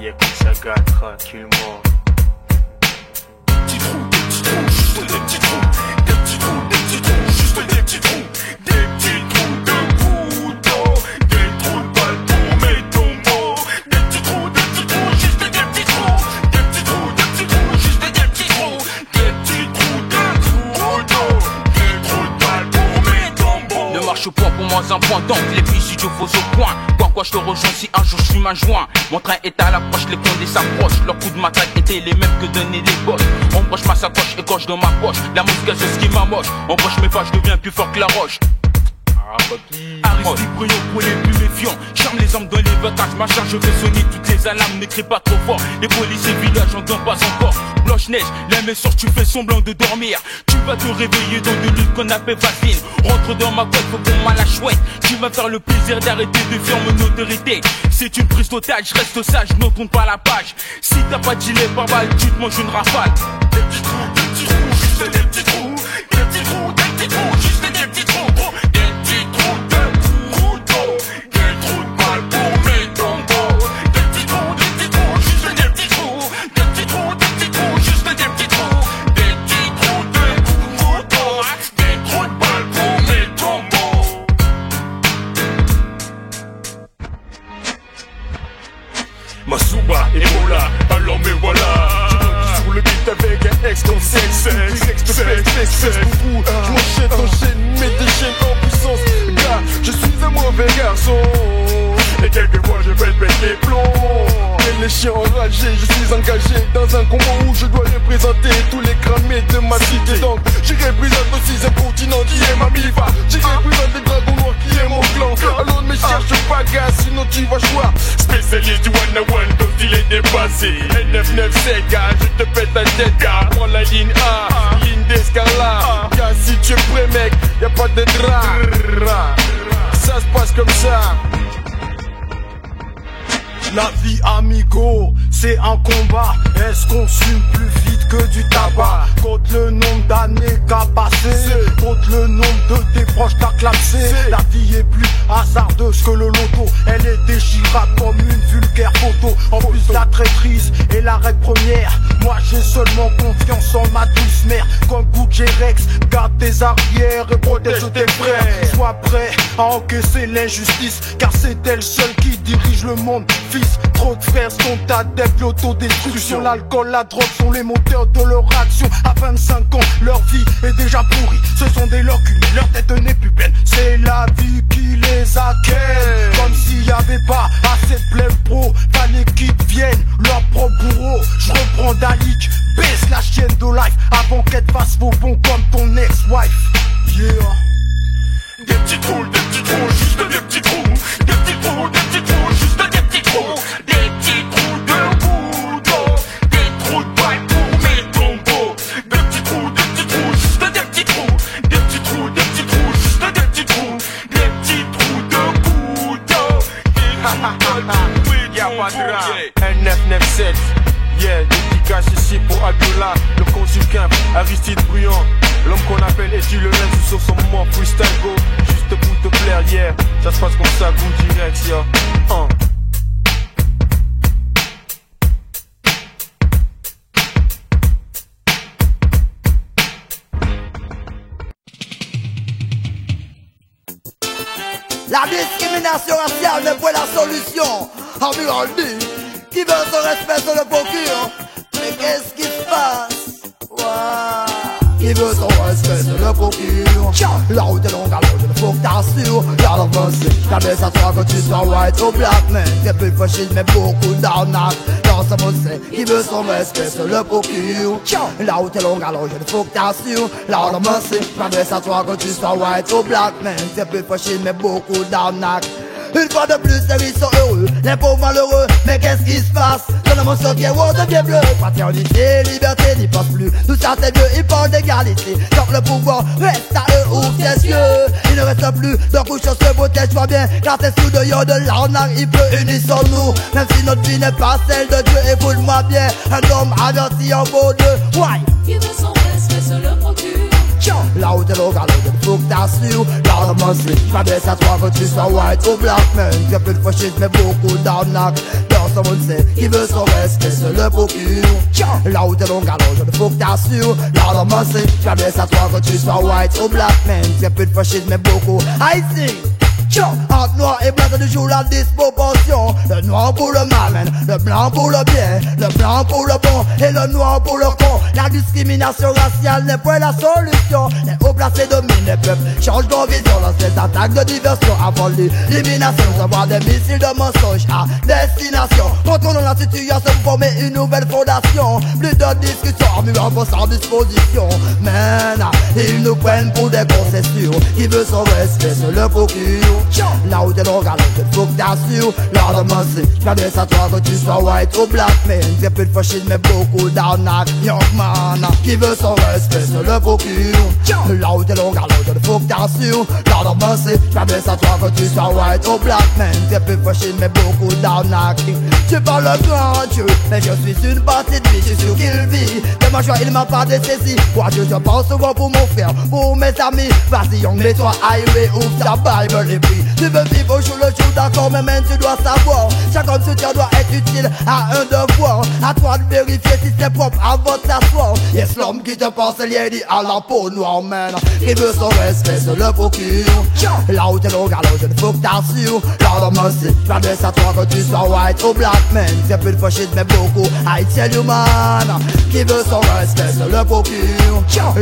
Yeah, Kusaga tranquillement. Des petits trous, juste des petits trous. Des petits trous, juste des petits trous. Des petits trous de couteau. Des trous de balles pour mes tombeaux. Des petits trous, juste des petits trous. Des petits trous, juste des petits trous. Des petits trous de couteau. Des trous de balles pour mes tombeaux. Ne marche pas pour moi un point d'angle. Les filles si tu fous au point. Quoi je te rejoins si un jour je suis ma joint. Mon train est à l'approche, les condés s'approchent. Leurs coups de matraque étaient les mêmes que donner les gosses. On broche ma sacoche et coche dans ma poche. La mosquée c'est ce qui m'amoche. On broche mes pas, je deviens plus fort que la roche. Aristide Bruno pour les plus méfiants. Charme les armes dans les vacances. Ma charge, je vais sonner toutes les alarmes. Ne crie pas trop fort. Les policiers villages j'entends pas encore. Blanche-Neige, la main sort, tu fais semblant de dormir. Tu vas te réveiller dans de l'huile qu'on appelle vaseline. Rentre dans ma boîte, faut qu'on m'a la chouette. Tu vas faire le plaisir d'arrêter de faire mon autorité. C'est une prise d'otage, reste sage, ne tourne pas la page. Si t'as pas de gilet par balle, tu te manges une rafale. Des petits trous, juste des petits trous. Des petits trous, juste des petits trous. Masuba, Ebola, alors me voilà. Je sur le beat avec un ex comme sexe. Direct de flex, beaucoup. Je m'enchaîne, mets des chaînes en puissance. Gars, je suis un mauvais garçon. Et quelquefois je vais péter les plombs. Et les chiens enragés, je suis engagé dans un combat où je dois représenter tous les cramés de ma cité. Donc, j'y représente aussi un continent qui est ma mifa. J'y représente les dragons noirs qui est mon clan. Alors ne me cherche pas, gars, sinon tu vas choir. Spécialiste du one-on-one, comme il est dépassé. N997, gars, je te pète la tête, gars. Prends la ligne A, ligne d'escalade. Gars, si tu es prêt, mec, y'a pas de drap. Ça se passe comme ça. La vie amigo, c'est un combat. Est-ce qu'on fume plus vite que du tabac? Contre le nombre d'années qu'a passé, contre le nombre de tes proches t'as clapsé. La vie est plus hasardeuse que le loto. Elle est déchirable comme une vulgaire photo. En plus la traîtrise et la règle première. Moi j'ai seulement confiance en ma douce mère. Comme Gucci Rex, garde tes arrières et protège tes frères. Sois prêt à encaisser l'injustice, car c'est elle seule qui dirige le monde. Trop de frères sont adeptes de l'autodestruction. L'alcool, la drogue sont les moteurs de leur action. À 25 ans, leur vie est déjà pourrie. Ce sont des locunes, leur tête n'est plus pleine. C'est la vie qui les accueille. Comme s'il n'y avait pas assez de blême pro, fallait qu'ils fasse faux bon comme ton ex-wife. Yeah. Des petits trous, juste des petits trous. Des petits trous, juste des petits trous. Des petits trous de boudon. Des trous de paille pour mes tombeaux. Des petits trous, juste des petits trous. Des petits trous, juste des petits trous. Des petits trous de boudon. Y'a pas de rap. 997. Yeah, dédicace ici pour Abiola, le consulquin, Aristide Bruyant. L'homme qu'on appelle Eddie le Lens sur son moment freestyle go. Juste pour te plaire, yeah. Ça se passe comme ça, goût direct, yeah. La discrimination raciale n'est pas la solution. Environ lui, qui veut son respect se le procure. Mais qu'est-ce qui se passe? Wow. Qui veut son respect se le procure. La route est longue, alors il faut que t'assures. Y'a l'avancée, jamais ça toi que tu sois white ou black man. T'es plus facile mais beaucoup d'arnaques. Dans sa pensée, qui veut son respect se le procure. La route est longue, alors il faut que t'assures. La l'avancée, jamais ça toi que tu sois white ou black man. T'es plus facile mais beaucoup d'arnaques. Une fois de plus, les riches sont heureux, les pauvres malheureux. Mais qu'est-ce qui se passe? Dans le monde qui est rose devient bleu. Fraternité, liberté n'y passe plus. Tout ça c'est mieux, ils parlent d'égalité. Tant que le pouvoir reste à eux, ouvre tes yeux. Il ne reste plus de couches sur ce protège pas bien. Car c'est sous de yon de l'arnaque, il peut unissons-nous. Même si notre vie n'est pas celle de Dieu, écoute-moi bien. Un homme averti en vaut deux. Why? Qui veut son respect se le procure. La route est longue, alors il faut que t'assures. L'armement c'est, jamais ça toi que tu sois white ou black man. T'es plus de fascisme mais beaucoup d'arnaques. Dans son monde c'est, qui veut son respect se le procure. La route est longue, alors il faut que t'assures. L'armement c'est, jamais ça toi que tu sois white ou black man. T'es plus de fascisme mais beaucoup haïtien. Entre noir et blanc, c'est toujours la disproportion. Le noir pour le mal, le blanc pour le bien, le blanc pour le bon et le noir pour le con. La discrimination raciale n'est pas la solution. Les hauts placés dominent les peuples, changent de vision, lancent des attaques de diversion avant l'élimination. Nous avons des missiles de mensonges à destination. Contrôlons la situation pour former une nouvelle fondation. Plus de discussions, en vont sans disposition. Man, ils nous prennent pour des concessions. Qui veut son respect se le procure. La route est longue, alors il faut que t'assures. L'armement c'est, jamais ça toi que tu sois white ou black man. T'es plus de fascisme mais beaucoup d'arnaques. Young man, qui veut son respect se le procure. La route est longue, alors il faut que t'assures. L'armement c'est, jamais ça toi que tu sois white ou black man. T'es plus de fascisme mais beaucoup d'arnaques. Tu parles le grand Dieu, mais je suis une partie de vie, je suis sûr qu'il vit. De ma joie il m'a pas dessaisi. Moi je pense souvent pour mon frère, pour mes amis. Vas-y young, mets-toi highway, ouvre ta Bible et prie. Tu veux vivre au jour le jour, d'accord, mais même tu dois savoir. Chaque homme sur terre doit être utile à un devoir. À toi de vérifier si c'est propre avant de t'asseoir. Yes, l'homme qui te pense lié dit à la peau noire, man. Qui veut son respect se le procure. La route est longue, alors je ne faut que t'assures. L'armement c'est, jamais ça toi que tu sois white ou black man. C'est plus de fascisme mais beaucoup haïtien human. Qui veut son respect se le procure.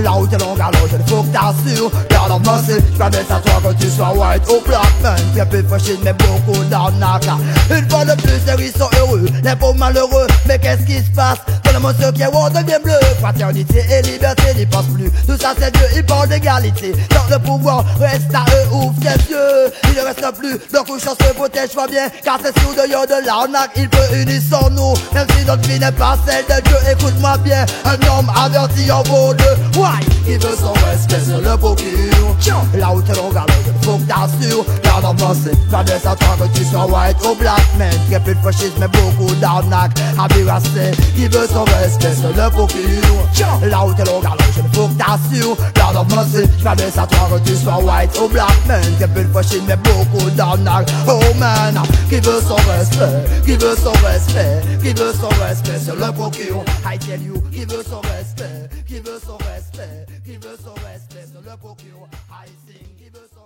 La route est longue, alors je ne faut que t'assures. L'armement c'est, jamais ça toi que tu sois white ou black man. T'es plus fasciste mais beaucoup d'arnaques. Une fois de plus les riches sont heureux, les pauvres malheureux. Mais qu'est-ce qui se passe? Dans le monde qui est rose devient bleu. Fraternité et liberté n'y passe plus. Tout ça c'est Dieu, ils parlent d'égalité. Tant le pouvoir reste à eux, ouvre tes yeux. Il ne reste plus de couches se protège pas bien. Car c'est sous de yon de l'arnaque, il peut unissons-nous. Même si notre vie n'est pas celle de Dieu, écoute-moi bien. Un homme averti en vaut deux. Why? Qui veut son respect se le procure. La route est longue, alors il faut que t'assures. L'armement c'est, jamais ça toi que tu sois white ou black man. Très peu de fascisme mais beaucoup d'arnaques. Abirassé, qui veut son respect se le procure. La route est longue, alors je ne faut que t'assures. L'armement c'est, jamais ça toi que tu sois white ou black man. Très peu de fascisme mais beaucoup d'arnaques. Oh man, qui veut son respect, qui veut son respect, qui veut son respect se le procure. I tell you, qui veut son respect, qui veut son respect, qui veut son respect se le procure. I sing, qui veut son